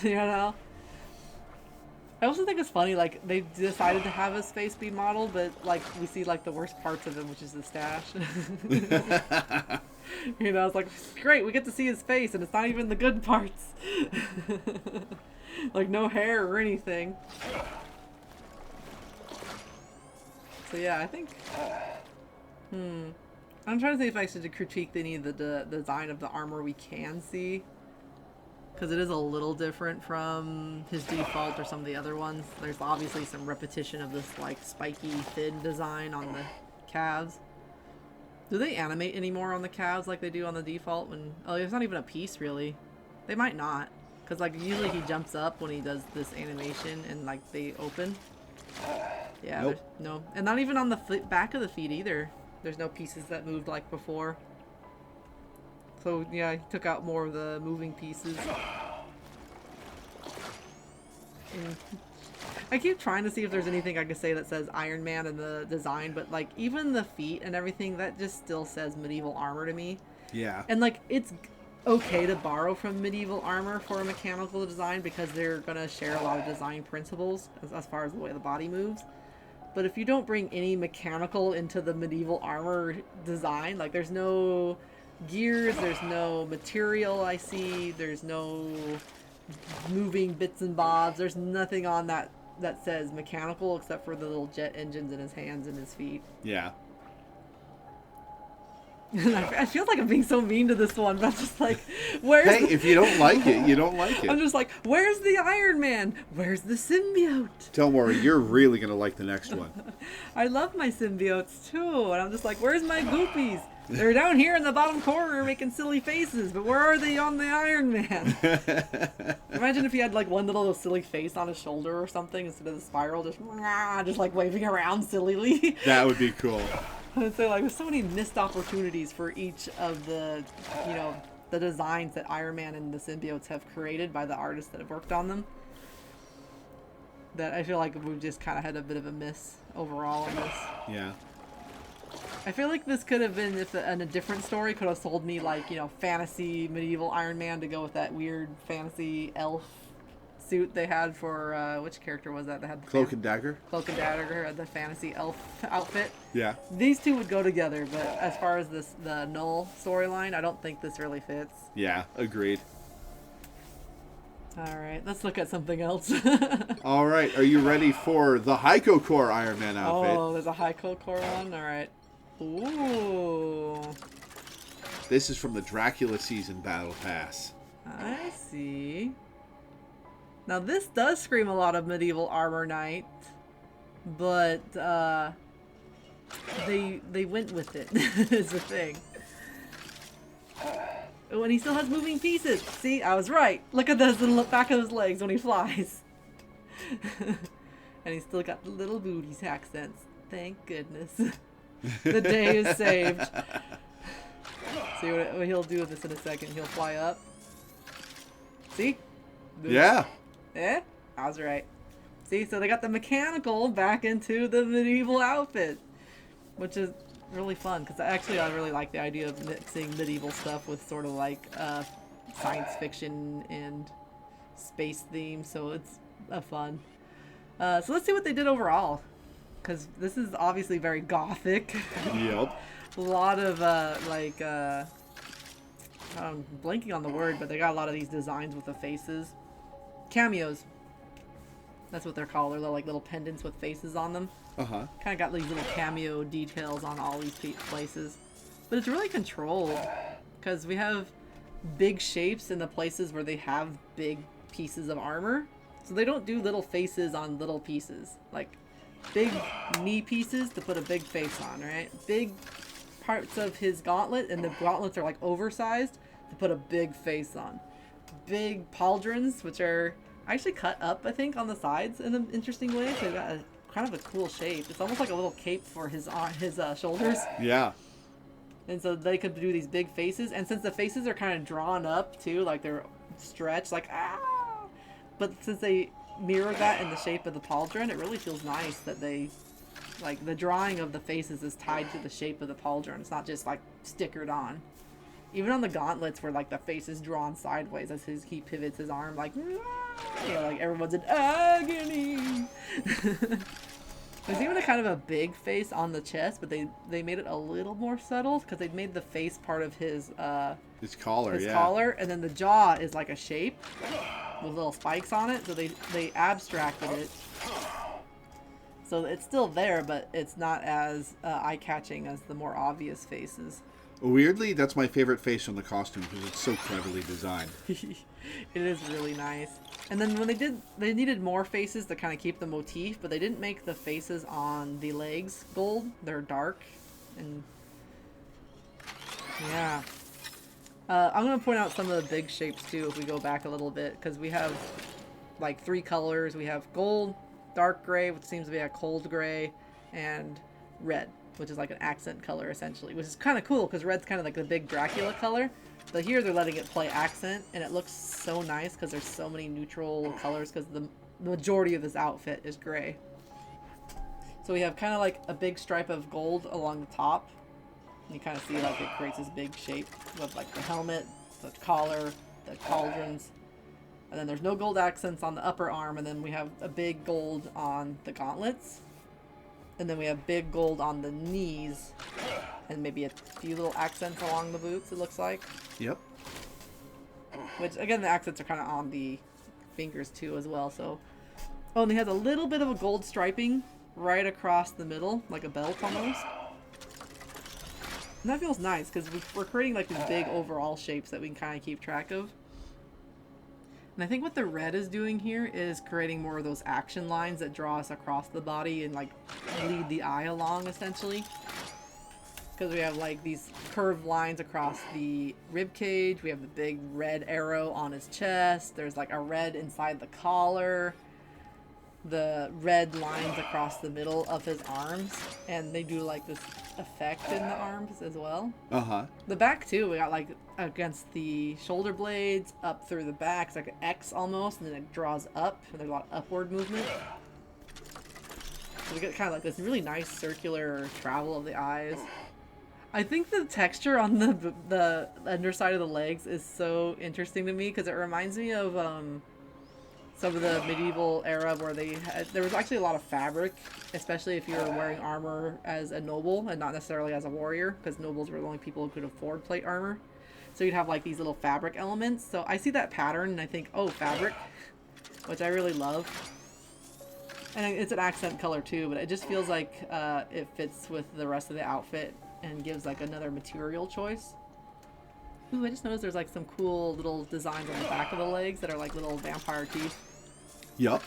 You know? I also think it's funny, like, they decided to have his face be modeled, but, like, we see, like, the worst parts of him, which is the stash. You know, it's like, great, we get to see his face, and it's not even the good parts. Like, no hair or anything. So, yeah, I think... I'm trying to see if I should critique any of the design of the armor we can see. Because it is a little different from his default or some of the other ones. There's obviously some repetition of this, like, spiky, thin design on the calves. Do they animate anymore on the calves like they do on the default? When it's not even a piece, really. They might not. Because, like, usually he jumps up when he does this animation and, like, they open. Yeah, nope. No. And not even on the back of the feet either. There's no pieces that moved like before. So, yeah, he took out more of the moving pieces. And I keep trying to see if there's anything I could say that says Iron Man in the design, but, like, even the feet and everything, that just still says medieval armor to me. Yeah. And, like, it's okay to borrow from medieval armor for a mechanical design because they're going to share a lot of design principles as far as the way the body moves. But if you don't bring any mechanical into the medieval armor design, like, there's no gears, there's no material I see, there's no moving bits and bobs, there's nothing on that says mechanical except for the little jet engines in his hands and his feet. Yeah. I feel like I'm being so mean to this one, but I'm just like, where's Hey, if you don't like it, you don't like it. I'm just like, where's the Iron Man? Where's the symbiote? Don't worry, you're really going to like the next one. I love my symbiotes too, and I'm just like, where's my goopies? They're down here in the bottom corner making silly faces, but where are they on the Iron Man? Imagine if he had, like, one little silly face on his shoulder or something instead of the spiral, just like waving around sillily. That would be cool. So, like, there's so many missed opportunities for each of the, you know, the designs that Iron Man and the symbiotes have created by the artists that have worked on them. That I feel like we've just kind of had a bit of a miss overall on this. Yeah. I feel like this could have been, if in a different story, could have sold me, like, you know, fantasy medieval Iron Man to go with that weird fantasy elf suit they had for, which character was that? They had the Cloak and Dagger? Cloak and Dagger had the fantasy elf outfit. Yeah. These two would go together, but as far as the Null storyline, I don't think this really fits. Yeah, agreed. Alright, let's look at something else. Alright, are you ready for the Heiko Core Iron Man outfit? Oh, there's a Heiko Core one? Alright. Ooh. This is from the Dracula Season Battle Pass. I see. Now this does scream a lot of medieval armor knight, but they went with it. Is the thing. Oh, and he still has moving pieces. See, I was right. Look at those little back of his legs when he flies. And he's still got the little booties accents. Thank goodness. The day is saved. See what he'll do with this in a second. He'll fly up. See? Yeah. Eh? I was right. See, so they got the mechanical back into the medieval outfit, which is really fun because actually I really like the idea of mixing medieval stuff with sort of like science fiction and space theme. So it's fun. So let's see what they did overall, because this is obviously very gothic. Yep. A lot of I'm blanking on the word, but they got a lot of these designs with the faces, cameos. That's what they're called. They're like little pendants with faces on them. Uh-huh. Kind of got these little cameo details on all these places. But it's really controlled because we have big shapes in the places where they have big pieces of armor. So they don't do little faces on little pieces. Like big knee pieces to put a big face on, right? Big parts of his gauntlet, and the gauntlets are like oversized to put a big face on. Big pauldrons, which are actually cut up, I think, on the sides in an interesting way. So they've got a kind of a cool shape. It's almost like a little cape for his shoulders. Yeah. And so they could do these big faces. And since the faces are kind of drawn up too, like they're stretched, like but since they mirror that in the shape of the pauldron, it really feels nice that they, like, the drawing of the faces is tied to the shape of the pauldron. It's not just like stickered on. Even on the gauntlets where like the face is drawn sideways as he pivots his arm, like, like everyone's in agony. There's even a kind of a big face on the chest, but they made it a little more subtle because they made the face part of his collar, collar, and then the jaw is like a shape with little spikes on it. So they abstracted it, so it's still there, but it's not as eye-catching as the more obvious faces. Weirdly, that's my favorite face on the costume because it's so cleverly designed. It is really nice. And then when they needed more faces to kind of keep the motif, but they didn't make the faces on the legs gold. They're dark. And yeah. I'm going to point out some of the big shapes too if we go back a little bit, because we have like 3 colors. We have gold, dark gray, which seems to be a cold gray, and red, which is like an accent color essentially, which is kind of cool because red's kind of like the big Dracula color. But here they're letting it play accent, and it looks so nice because there's so many neutral colors because the majority of this outfit is gray. So we have kind of like a big stripe of gold along the top. And you kind of see like it creates this big shape with like the helmet, the collar, the cauldrons. And then there's no gold accents on the upper arm, and then we have a big gold on the gauntlets. And then we have big gold on the knees, and maybe a few little accents along the boots, it looks like. Yep. Which, again, the accents are kind of on the fingers, too, as well. So, oh, and he has a little bit of a gold striping right across the middle, like a belt almost. And that feels nice, because we're creating, like, these big overall shapes that we can kind of keep track of. And I think what the red is doing here is creating more of those action lines that draw us across the body and like lead the eye along, essentially. Because we have like these curved lines across the rib cage. We have the big red arrow on his chest. There's like a red inside the collar. The red lines across the middle of his arms. And they do like this effect in the arms as well. Uh-huh. The back too, we got like against the shoulder blades, up through the back. It's like an X almost, and then it draws up, and there's a lot of upward movement. So we get kind of like this really nice circular travel of the eyes. I think the texture on the underside of the legs is so interesting to me because it reminds me of some of the medieval era where there was actually a lot of fabric, especially if you were wearing armor as a noble and not necessarily as a warrior, because nobles were the only people who could afford plate armor. So you'd have like these little fabric elements. So I see that pattern and I think, oh, fabric, which I really love. And it's an accent color too, but it just feels like it fits with the rest of the outfit and gives like another material choice. Ooh, I just noticed there's like some cool little designs on the back of the legs that are like little vampire teeth. Yup.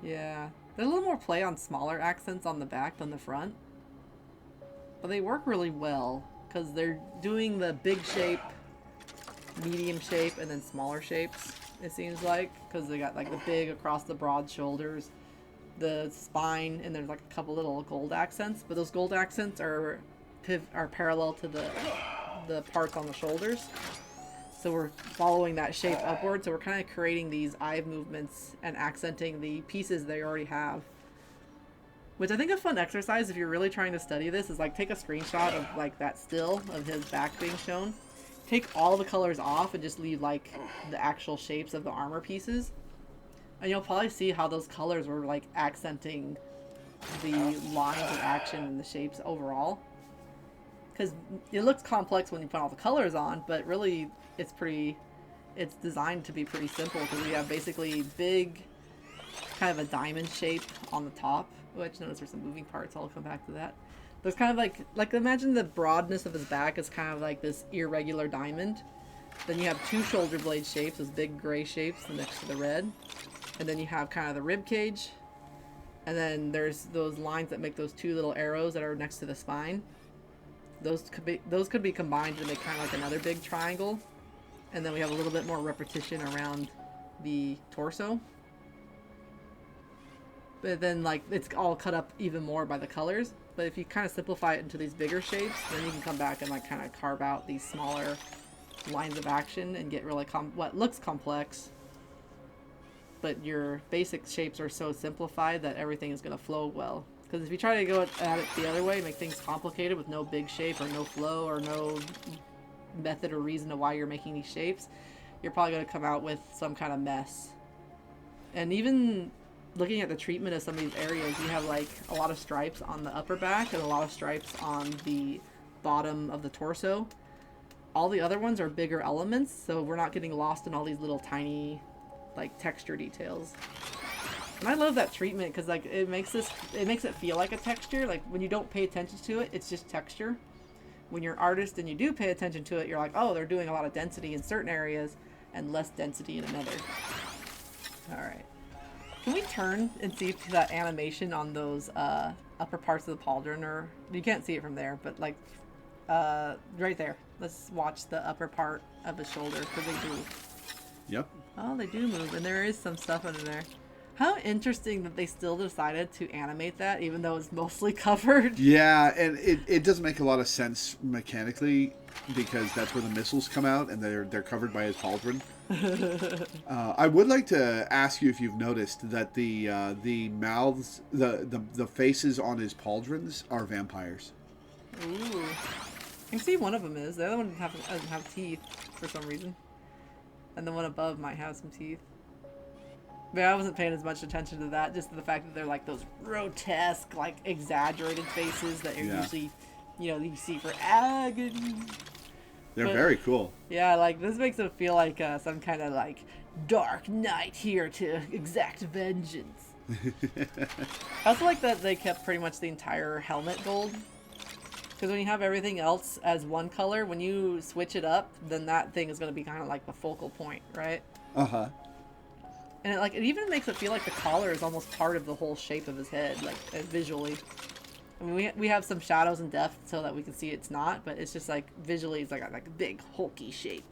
Yeah. There's a little more play on smaller accents on the back than the front. But they work really well because they're doing the big shape, medium shape, and then smaller shapes, it seems like. Because they got like the big across the broad shoulders, the spine, and there's like a couple little gold accents. But those gold accents are parallel to the parts on the shoulders. So we're following that shape upward. So we're kind of creating these eye movements and accenting the pieces they already have. Which I think a fun exercise if you're really trying to study this is like take a screenshot of like that still of his back being shown. Take all the colors off and just leave like the actual shapes of the armor pieces. And you'll probably see how those colors were like accenting the lines of action and the shapes overall. Because it looks complex when you put all the colors on, but really it's designed to be pretty simple because we have basically big kind of a diamond shape on the top, which notice there's some moving parts. I'll come back to that. There's kind of like imagine the broadness of his back is kind of like this irregular diamond. Then you have two shoulder blade shapes, those big gray shapes next to the red. And then you have kind of the rib cage. And then there's those lines that make those two little arrows that are next to the spine. Those could be combined to make kind of like another big triangle. And then we have a little bit more repetition around the torso. But then like it's all cut up even more by the colors. But if you kind of simplify it into these bigger shapes, then you can come back and like kind of carve out these smaller lines of action and get really what looks complex. But your basic shapes are so simplified that everything is going to flow well. Because if you try to go at it the other way, make things complicated with no big shape or no flow or no method or reason to why you're making these shapes, you're probably going to come out with some kind of mess. And even looking at the treatment of some of these areas, you have like a lot of stripes on the upper back and a lot of stripes on the bottom of the torso. All the other ones are bigger elements, so we're not getting lost in all these little tiny like texture details. And I love that treatment because like it makes it feel like a texture. Like when you don't pay attention to it, it's just texture. When you're an artist and you do pay attention to it, you're like, oh, they're doing a lot of density in certain areas and less density in another. All right. Can we turn and see if that animation on those upper parts of the pauldron, or you can't see it from there, but like right there. Let's watch the upper part of the shoulder because they move. Yep. Oh, they do move, and there is some stuff under there. How interesting that they still decided to animate that, even though it's mostly covered. Yeah, and it doesn't make a lot of sense mechanically because that's where the missiles come out, and they're covered by his pauldron. I would like to ask you if you've noticed that the mouths, the faces on his pauldrons are vampires. Ooh, I can see one of them is. The other one doesn't have teeth for some reason, and the one above might have some teeth. But I wasn't paying as much attention to that, just to the fact that they're like those grotesque, like exaggerated faces that you're usually, you see for agony. They're very cool. Yeah, like this makes it feel like some kind of like dark knight here to exact vengeance. I also like that they kept pretty much the entire helmet gold. Because when you have everything else as one color, when you switch it up, then that thing is going to be kind of like the focal point, right? Uh-huh. And it even makes it feel like the collar is almost part of the whole shape of his head, like visually. I mean, we have some shadows and depth so that we can see it's not, but it's just like visually it's like a big hulky shape.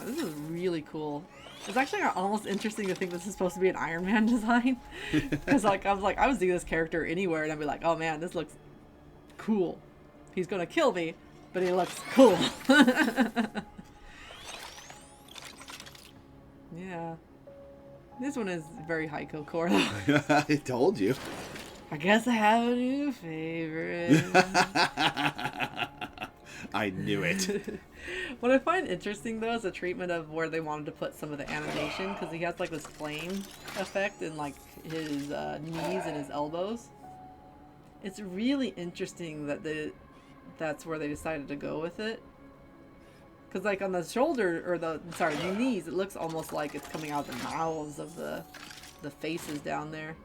This is really cool. It's actually almost interesting to think this is supposed to be an Iron Man design, because I would see this character anywhere and I'd be like, oh man, this looks cool. He's gonna kill me, but he looks cool. Yeah. This one is very Heiko core though. I told you. I guess I have a new favorite. I knew it. What I find interesting though is the treatment of where they wanted to put some of the animation, because he has like this flame effect in like his knees and his elbows. It's really interesting that that's where they decided to go with it. Because like on the shoulder, or the knees, it looks almost like it's coming out of the mouths of the faces down there.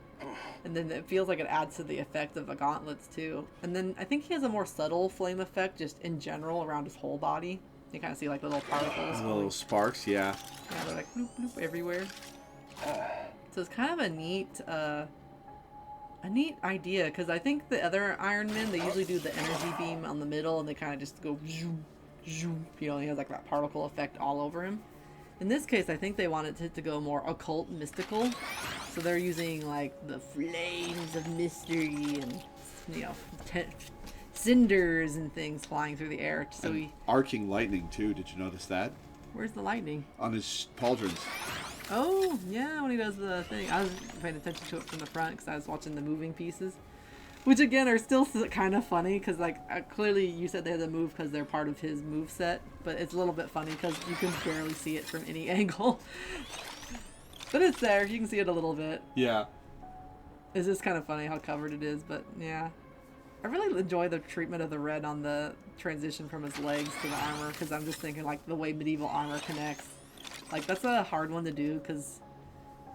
And then it feels like it adds to the effect of the gauntlets too. And then I think he has a more subtle flame effect just in general around his whole body. You kind of see like little particles. Little sparks, yeah. Yeah, they're like bloop, bloop everywhere. So it's kind of a neat idea, because I think the other Iron Men, they usually do the energy beam on the middle and they kind of just go zoom. He has like that particle effect all over him. In this case, I think they wanted it to go more occult, mystical. So they're using like the flames of mystery and, cinders and things flying through the air. So And arcing lightning too. Did you notice that? where's the lightning? On his pauldrons. Oh, yeah, when he does the thing. I was paying attention to it from the front because I was watching the moving pieces. Which, again, are still kind of funny because, like, clearly you said they had to move because they're part of his move set. But it's a little bit funny because you can barely see it from any angle. But it's there. You can see it a little bit. Yeah. It's just kind of funny how covered it is, but yeah. I really enjoy the treatment of the red on the transition from his legs to the armor because I'm just thinking, like, the way medieval armor connects. Like, that's a hard one to do because,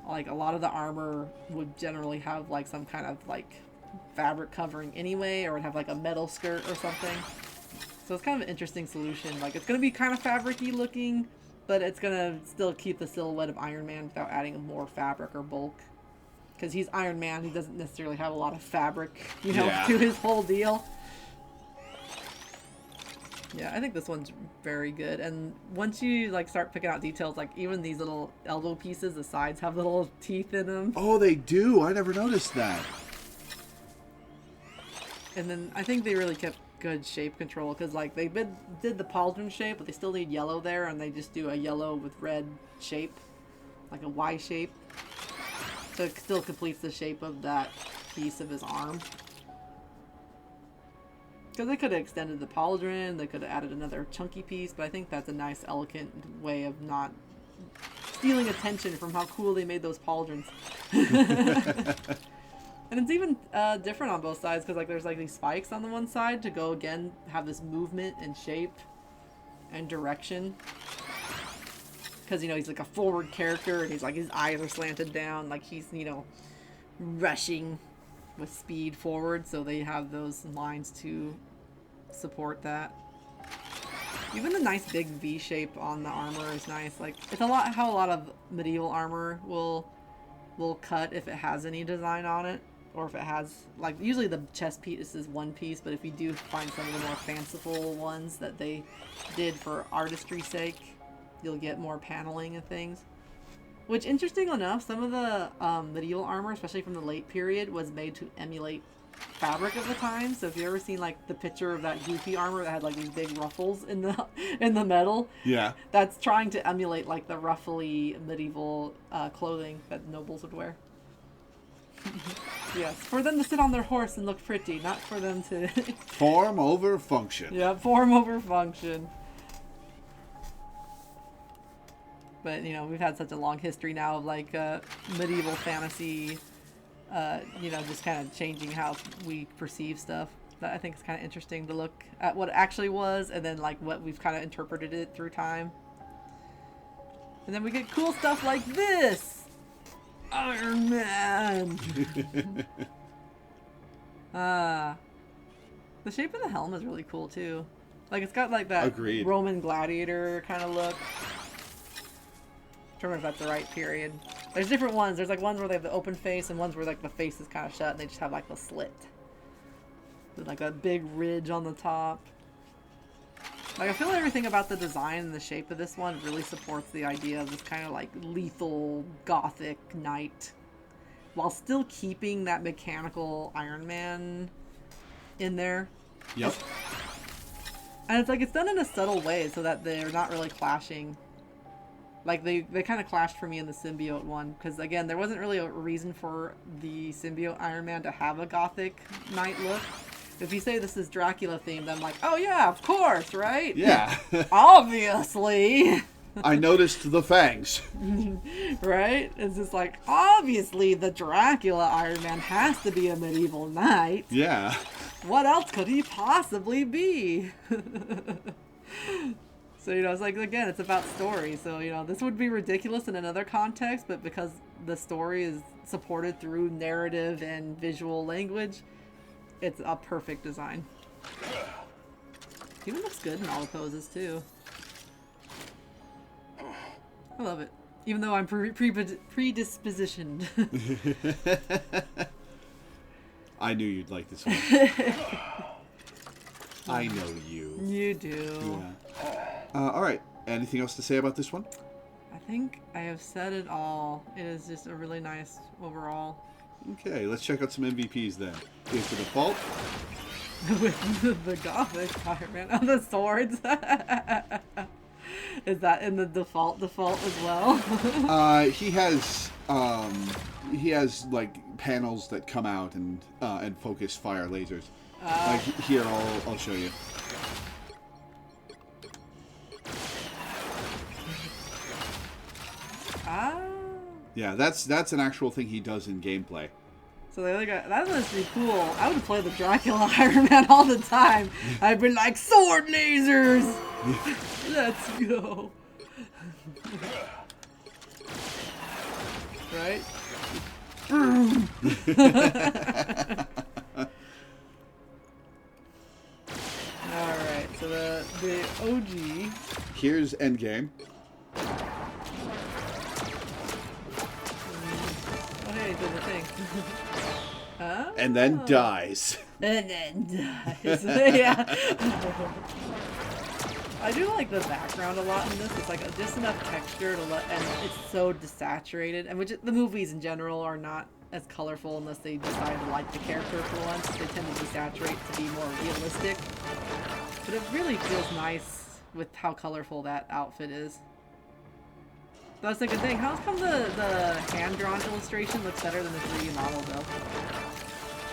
like, a lot of the armor would generally have, like, some kind of, like, fabric covering anyway, or would have, like, a metal skirt or something. So it's kind of an interesting solution. Like, it's going to be kind of fabric-y looking, but it's going to still keep the silhouette of Iron Man without adding more fabric or bulk. Because he's Iron Man, he doesn't necessarily have a lot of fabric, you know, Yeah. to his whole deal. Yeah, I think this one's very good. And once you, like, start picking out details, like, even these little elbow pieces, the sides have little teeth in them. Oh, they do. I never noticed that. And then I think they really kept good shape control because, like, they did the pauldron shape, but they still need yellow there, and they just do a yellow with red shape, like a Y shape. So it still completes the shape of that piece of his arm. Because they could have extended the pauldron, they could have added another chunky piece, but I think that's a nice, elegant way of not stealing attention from how cool they made those pauldrons. And it's even different on both sides, because like there's like these spikes on the one side to go again, have this movement and shape and direction. Because, you know, he's like a forward character, and he's like, his eyes are slanted down, like he's, you know, rushing with speed forward, so they have those lines to support that. Even the nice big V shape on the armor is nice. Like, it's a lot how a lot of medieval armor will cut if it has any design on it, or if it has, like, usually the chest piece is one piece, but if you do find some of the more fanciful ones that they did for artistry's sake, you'll get more paneling and things. Which, interesting enough, some of the medieval armor, especially from the late period, was made to emulate fabric of the time. So if you ever seen like the picture of that goofy armor that had like these big ruffles in the metal, Yeah. that's trying to emulate like the ruffly medieval clothing that nobles would wear. Yes, for them to sit on their horse and look pretty, not for them to Form over function. yeah, form over function. But, you know, we've had such a long history now of, like, medieval fantasy, you know, just kind of changing how we perceive stuff. That I think is kind of interesting to look at what it actually was, and then, like, what we've kind of interpreted it through time. And then we get cool stuff like this! Iron Man! The shape of the helm is really cool, too. Like, it's got, like, that Agreed. Roman gladiator kind of look. I don't remember if that's the right period. There's different ones. There's like ones where they have the open face and ones where like the face is kind of shut and they just have like the slit. With like a big ridge on the top. Like, I feel everything about the design and the shape of this one really supports the idea of this kind of like lethal gothic knight, while still keeping that mechanical Iron Man in there. Yep. And it's like it's done in a subtle way so that they're not really clashing. Like, they kind of clashed for me in the symbiote one, because, again, there wasn't really a reason for the symbiote Iron Man to have a gothic knight look. If you say this is Dracula themed, I'm like, oh yeah, of course, right? Yeah. Obviously! I noticed the fangs. Right? It's just like, obviously the Dracula Iron Man has to be a medieval knight. Yeah. What else could he possibly be? So, you know, it's like, again, it's about story. So, you know, this would be ridiculous in another context, but because the story is supported through narrative and visual language, it's a perfect design. It even looks good in all the poses, too. I love it. Even though I'm predispositioned. I knew you'd like this one. I know you. You do. Yeah. All right. Anything else to say about this one? I think I have said it all. It is just a really nice overall. Okay, let's check out some MVPs then. Here's the default. With the Gothic Iron Man. Oh, the swords. Is that in the default as well? He has like panels that come out and focus fire lasers. Like here, I'll show you. Yeah, that's an actual thing he does in gameplay. So the other guy, that must be cool. I would play the Dracula Iron Man all the time. I'd be like, sword lasers! Let's go. Right? Alright, so the OG. Here's Endgame. Oh, hey, did the thing. Oh. And then dies. And then dies. Yeah. I do like the background a lot in this. It's like just enough texture to let, and it's so desaturated. And which the movies in general are not as colorful unless they decide to like the character for once. They tend to desaturate to be more realistic. But it really feels nice with how colorful that outfit is. That's the good thing. How come the hand-drawn illustration looks better than the 3D model, though?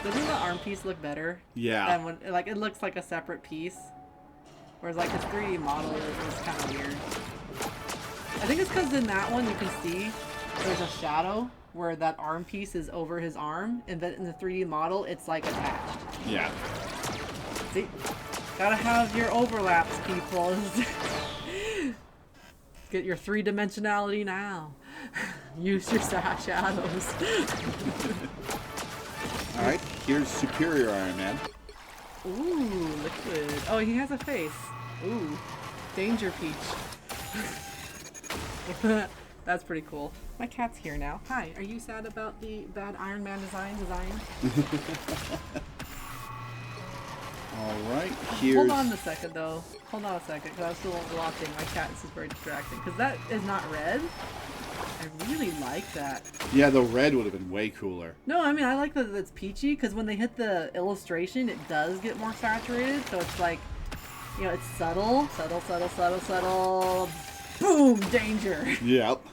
Doesn't the arm piece look better? Yeah. And when, like, it looks like a separate piece. Whereas, like, this 3D model is kind of weird. I think it's because in that one you can see there's a shadow where that arm piece is over his arm, and then in the 3D model it's, like, attached. Yeah. See? Gotta have your overlaps, people. Get your three-dimensionality now. Use your shadows. Alright, here's Superior Iron Man. Ooh, liquid. Oh, he has a face. Ooh, Danger Peach. That's pretty cool. My cat's here now. Hi, are you sad about the bad Iron Man design? Alright, here's... Hold on a second, though. Hold on a second, because I was still watching. My cat is very distracting. Because that is not red. I really like that. Yeah, the red would have been way cooler. No, I mean, I like that it's peachy, because when they hit the illustration, it does get more saturated. So it's like, you know, it's subtle. Subtle, subtle, subtle, subtle. Boom! Danger! Yep.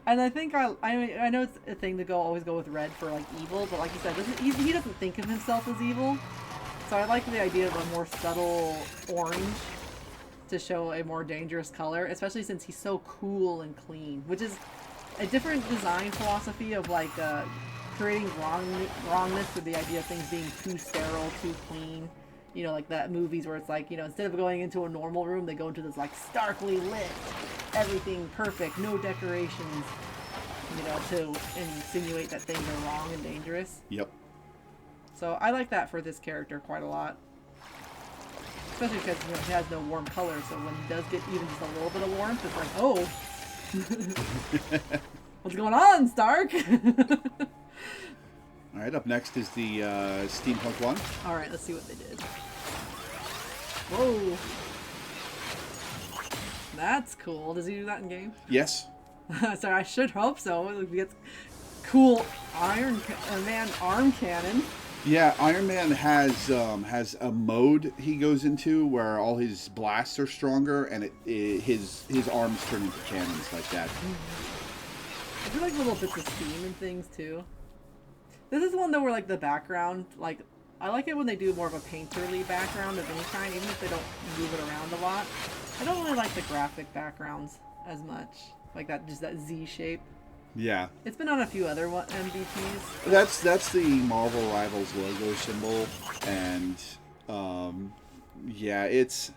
And I think I know it's a thing to always go with red for, like, evil. But like you said, he doesn't think of himself as evil. So I like the idea of a more subtle orange to show a more dangerous color, especially since he's so cool and clean, which is a different design philosophy of like creating wrongness with the idea of things being too sterile, too clean. You know, like that movies where it's like, you know, instead of going into a normal room, they go into this like starkly lit, everything perfect, no decorations, you know, to insinuate that things are wrong and dangerous. Yep. So I like that for this character quite a lot. Especially because, you know, he has no warm color, so when he does get even just a little bit of warmth, it's like, oh! What's going on, Stark? Alright, up next is the steampunk one. Alright, let's see what they did. Whoa! That's cool. Does he do that in game? Yes. So I should hope so. It gets cool Iron Man arm cannon. Yeah, Iron Man has a mode he goes into where all his blasts are stronger, and his arms turn into cannons like that. I do like little bits of steam and things too. This is one though where like the background, like I like it when they do more of a painterly background of any kind, even if they don't move it around a lot. I don't really like the graphic backgrounds as much, like that just that Z shape. Yeah. It's been on a few other MVPs. That's the Marvel Rivals logo symbol, and yeah, it's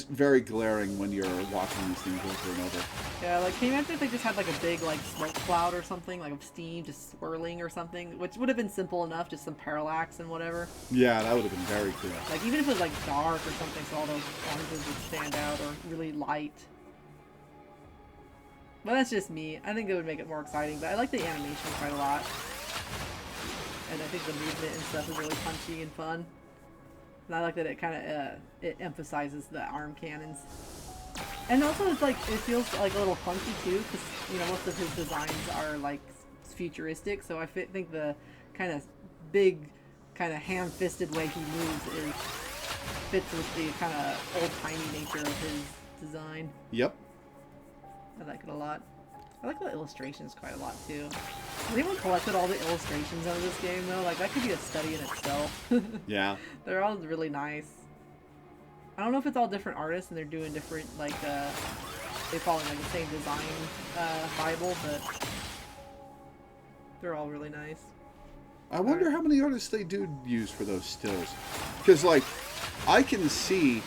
very glaring when you're watching these things over and over. Yeah, like can you imagine if they just had like a big like smoke cloud or something, like of steam just swirling or something, which would have been simple enough, just some parallax and whatever. Yeah, that would have been very cool. Like even if it was like dark or something, so all those oranges would stand out, or really light. But that's just me. I think it would make it more exciting, but I like the animation quite a lot. And I think the movement and stuff is really punchy and fun. And I like that it kind of it emphasizes the arm cannons. And also it's like, it feels like a little funky too, because, you know, most of his designs are like futuristic, so I think the kind of big kind of ham-fisted way he moves fits with the kind of old-timey nature of his design. Yep. I like it a lot. I like the illustrations quite a lot too. Has anyone collected all the illustrations out of this game though? Like that could be a study in itself. Yeah. They're all really nice. I don't know if it's all different artists and they're doing different they follow like the same design Bible, but they're all really nice. I wonder how many artists they do use for those stills. Because, like, I can see,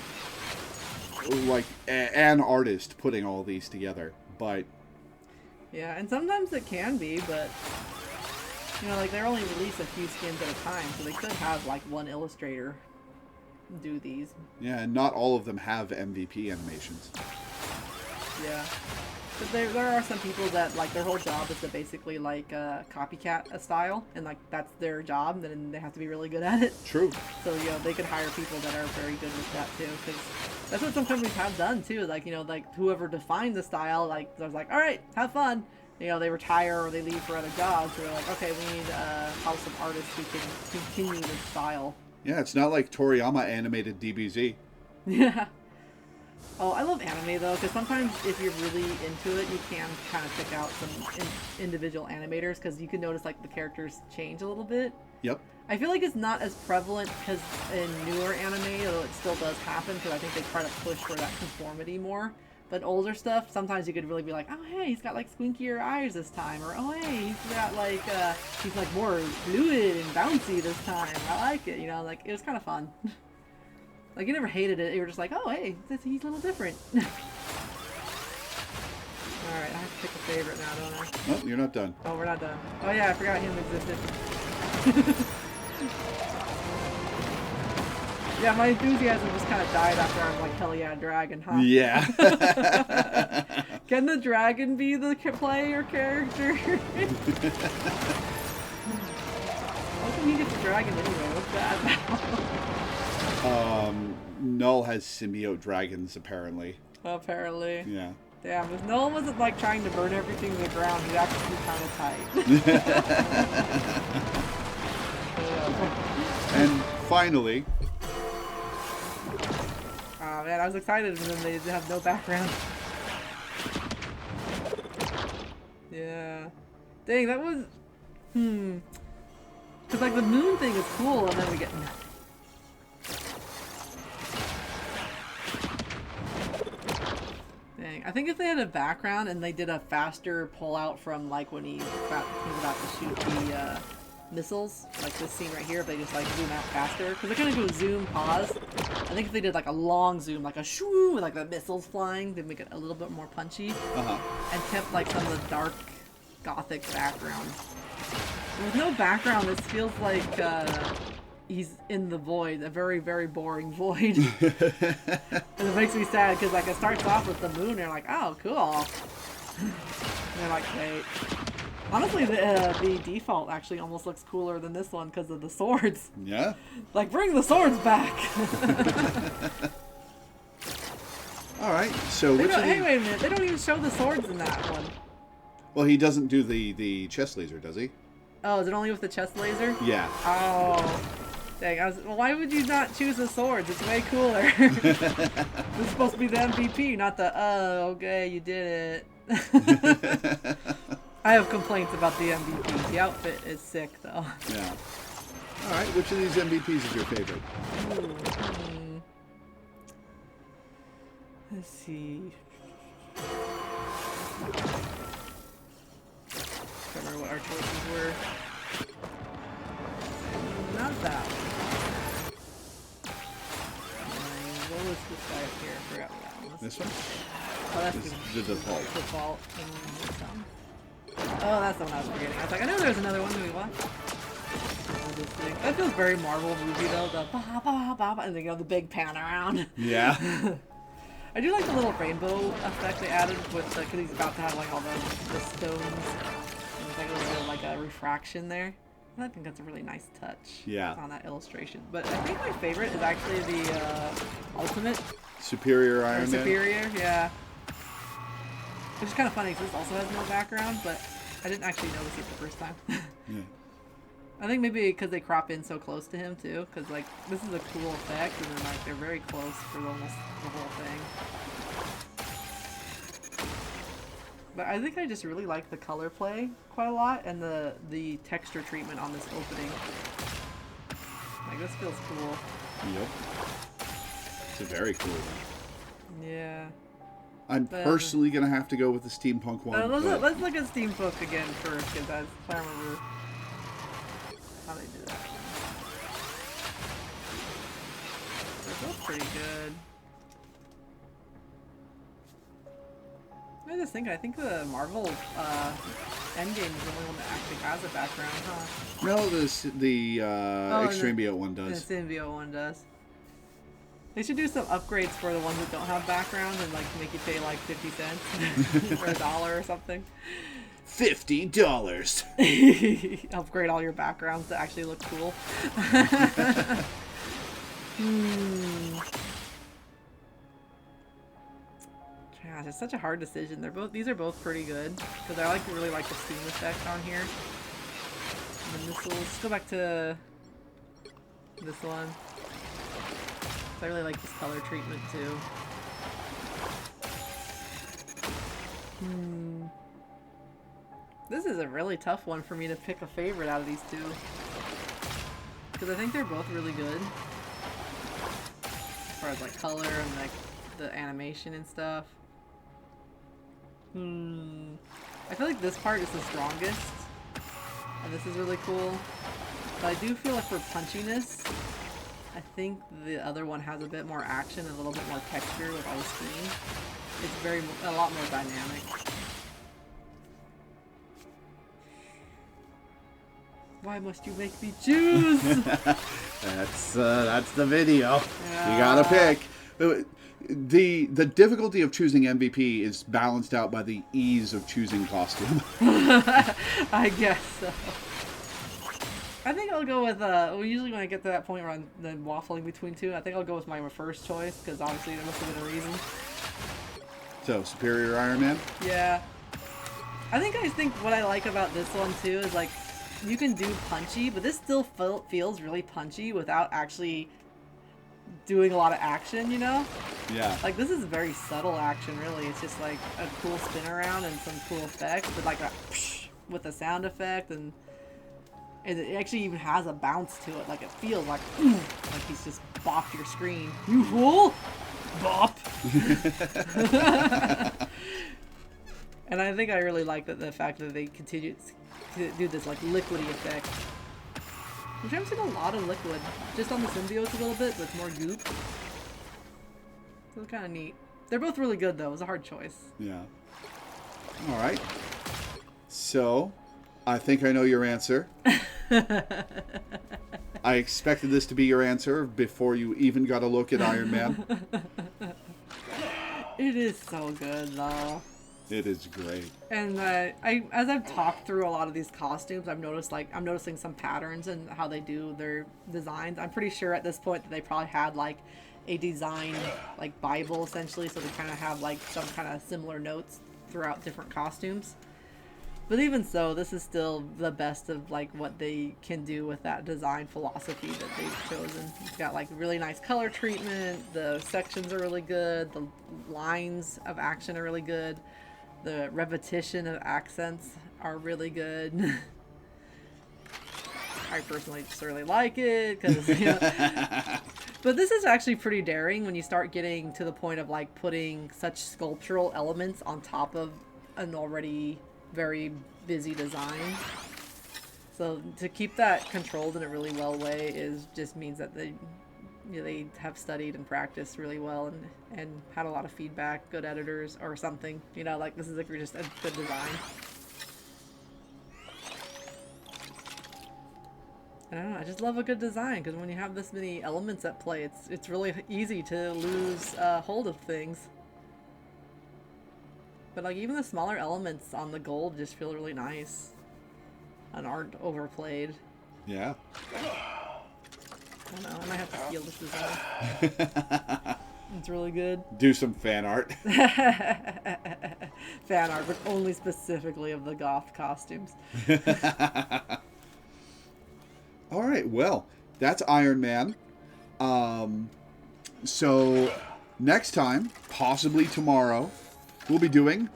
like, an artist putting all these together, but... Yeah, and sometimes it can be, but, you know, like, they're only release a few skins at a time, so they could have, like, one illustrator do these. Yeah, and not all of them have MVP animations. Yeah. But there are some people that, like, their whole job is to basically, like, copycat a style, and, like, that's their job, and then they have to be really good at it. True. So, you know, they could hire people that are very good with that, too, because that's what some companies have done, too. Like, you know, like, whoever defined the style, like, they're like, all right, have fun. You know, they retire or they leave for other jobs, so they're like, okay, we need house of artists who can continue this style. Yeah, it's not like Toriyama animated DBZ. Yeah. Oh, I love anime though, because sometimes if you're really into it, you can kind of pick out some individual animators, because you can notice like the characters change a little bit. Yep. I feel like it's not as prevalent because in newer anime, although it still does happen, because I think they try to push for that conformity more. But older stuff, sometimes you could really be like, oh hey, he's got like squinkier eyes this time, or oh hey, he's got like he's like more fluid and bouncy this time. I like it, you know, like it was kind of fun. Like, you never hated it. You were just like, oh, hey, he's a little different. Alright, I have to pick a favorite now, don't I? Oh, you're not done. Oh, we're not done. Oh, yeah, I forgot him existed. Yeah, my enthusiasm just kind of died after I'm like, hell yeah, dragon, huh? Yeah. Can the dragon be the player character? How come he gets the dragon anyway? What's that about? Null has symbiote dragons, apparently. Apparently. Yeah. Damn, if Nolan wasn't like trying to burn everything to the ground, he'd actually be kind of tight. And finally... Oh man, I was excited and then they have no background. Yeah. Dang, that was... Because like the moon thing is cool and then we get nothing. I think if they had a background and they did a faster pull out from like when he's about to shoot the missiles, like this scene right here, if they just like zoom out faster, because they're gonna go zoom, pause. I think if they did like a long zoom, like a shoo, with like the missiles flying, they'd make it a little bit more punchy, and kept like some of the dark gothic background. With no background, this feels like he's in the void, a very, very boring void. And it makes me sad because like it starts off with the moon and you're like, oh, cool. And you're like, wait. Honestly, the default actually almost looks cooler than this one because of the swords. Yeah? Like, bring the swords back. Alright, so which of hey, wait a minute. They don't even show the swords in that one. Well, he doesn't do the chest laser, does he? Oh, is it only with the chest laser? Yeah. Oh. Dang, well, why would you not choose the swords? It's way cooler. This is supposed to be the MVP, not the, oh, okay, you did it. I have complaints about the MVP. The outfit is sick, though. Yeah. Alright, which of these MVPs is your favorite? Ooh, Let's see. Can't remember what our choices were. Not that one. What was this guy up here? I forgot what that one was. This one? Oh, that's the default. Default. Oh, that's the one I was forgetting. I was like, I know there was another one that we watched. That feels very Marvel movie though. The ba ba ba ba, and then you know the big pan around. Yeah. I do like the little rainbow effect they added with because he's about to have like all the stones. And there's like a little bit of like a refraction there. I think that's a really nice touch. Yeah. On that illustration. But I think my favorite is actually the ultimate. Superior Iron Man. Superior, yeah. Which is kind of funny because this also has no background, but I didn't actually notice it the first time. Yeah. I think maybe because they crop in so close to him too, because like this is a cool effect, and then like they're very close for almost the whole thing. But I think I just really like the color play quite a lot, and the texture treatment on this opening. Like this feels cool. Yep. It's a very cool one. Yeah. I'm personally gonna have to go with the steampunk one. Let's look at steampunk again first, because I remember how they do that. They're both pretty good. I just think I think the Marvel Endgame is the only one that actually has a background, huh? No, the Extreme Beat one does. The Symbiote one does. They should do some upgrades for the ones that don't have background and like make you pay like 50 cents or $1 or something. $50. Upgrade all your backgrounds to actually look cool. Gosh, it's such a hard decision. These are both pretty good because I really like the steam effect on here. And then let's go back to this one. I really like this color treatment too. This is a really tough one for me to pick a favorite out of these two. Because I think they're both really good. As far as like color and like the animation and stuff. I feel like this part is the strongest. And this is really cool. But I do feel like for punchiness, I think the other one has a bit more action and a little bit more texture with all the steam. It's a lot more dynamic. Why must you make me choose? That's the video. Yeah. You gotta pick. The difficulty of choosing MVP is balanced out by the ease of choosing costume. I guess so. I think I'll go with, usually when I get to that point where I'm then waffling between two, I think I'll go with my first choice, because obviously there must have been a reason. So, Superior Iron Man? Yeah. I think what I like about this one, too, is, like, you can do punchy, but this still feels really punchy without actually doing a lot of action, you know? Yeah. Like, this is very subtle action, really. It's just, like, a cool spin around and some cool effects, but, like, that with the sound effect, and it actually even has a bounce to it. Like, it feels like he's just bopped your screen. You fool! Bop! And I think I really like the fact that they continue to do this, like, liquidy effect. Which I've seen a lot of liquid. Just on the symbiotes a little bit, but it's more goop. So it's kind of neat. They're both really good, though. It was a hard choice. Yeah. Alright. So, I think I know your answer. I expected this to be your answer before you even got a look at Iron Man. It is so good, though. It is great. And as I've talked through a lot of these costumes, I'm noticing some patterns in how they do their designs. I'm pretty sure at this point that they probably had like a design like Bible essentially, so they kind of have like some kind of similar notes throughout different costumes. But even so, this is still the best of like what they can do with that design philosophy that they've chosen. It's got like really nice color treatment. The sections are really good. The lines of action are really good. The repetition of accents are really good. I personally just really like it because, you know, but this is actually pretty daring when you start getting to the point of like putting such sculptural elements on top of an already very busy design. So to keep that controlled in a really well way just means that they have studied and practiced really well and had a lot of feedback, good editors or something. You know, like this is like just a good design. I don't know, I just love a good design because when you have this many elements at play, it's really easy to lose hold of things. But like even the smaller elements on the gold just feel really nice and aren't overplayed. Yeah. I don't know, I might have to steal this design. It's really good. Do some fan art. Fan art, but only specifically of the goth costumes. All right, well, that's Iron Man. So next time, possibly tomorrow, we'll be doing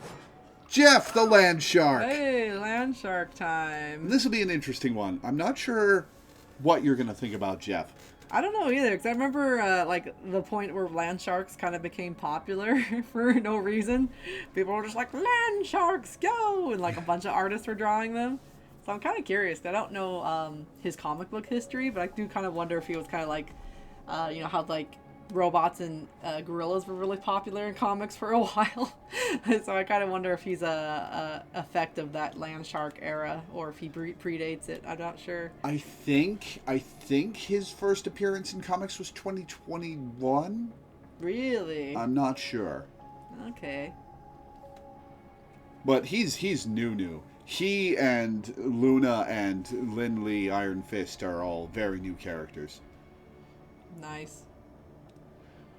Jeff the Land Shark. Hey, land shark time. This will be an interesting one. I'm not sure what you're going to think about Jeff. I don't know either, because I remember like the point where land sharks kind of became popular for no reason. People were just like, land sharks, go! And like a bunch of artists were drawing them. So I'm kind of curious. I don't know his comic book history, but I do kind of wonder if he was kind of like, you know, how like robots and gorillas were really popular in comics for a while. So I kind of wonder if he's a effect of that land shark era, or if he predates it. I'm not sure. I think his first appearance in comics was 2021. Really? I'm not sure. Okay. But he's new. He and Luna and Lin Lee Iron Fist are all very new characters. Nice.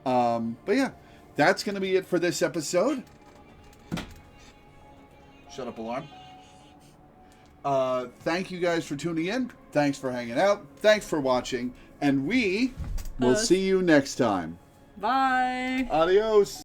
But yeah, that's going to be it for this episode. Shut up, alarm. Thank you guys for tuning in. Thanks for hanging out. Thanks for watching. And we will see you next time. Bye. Adios.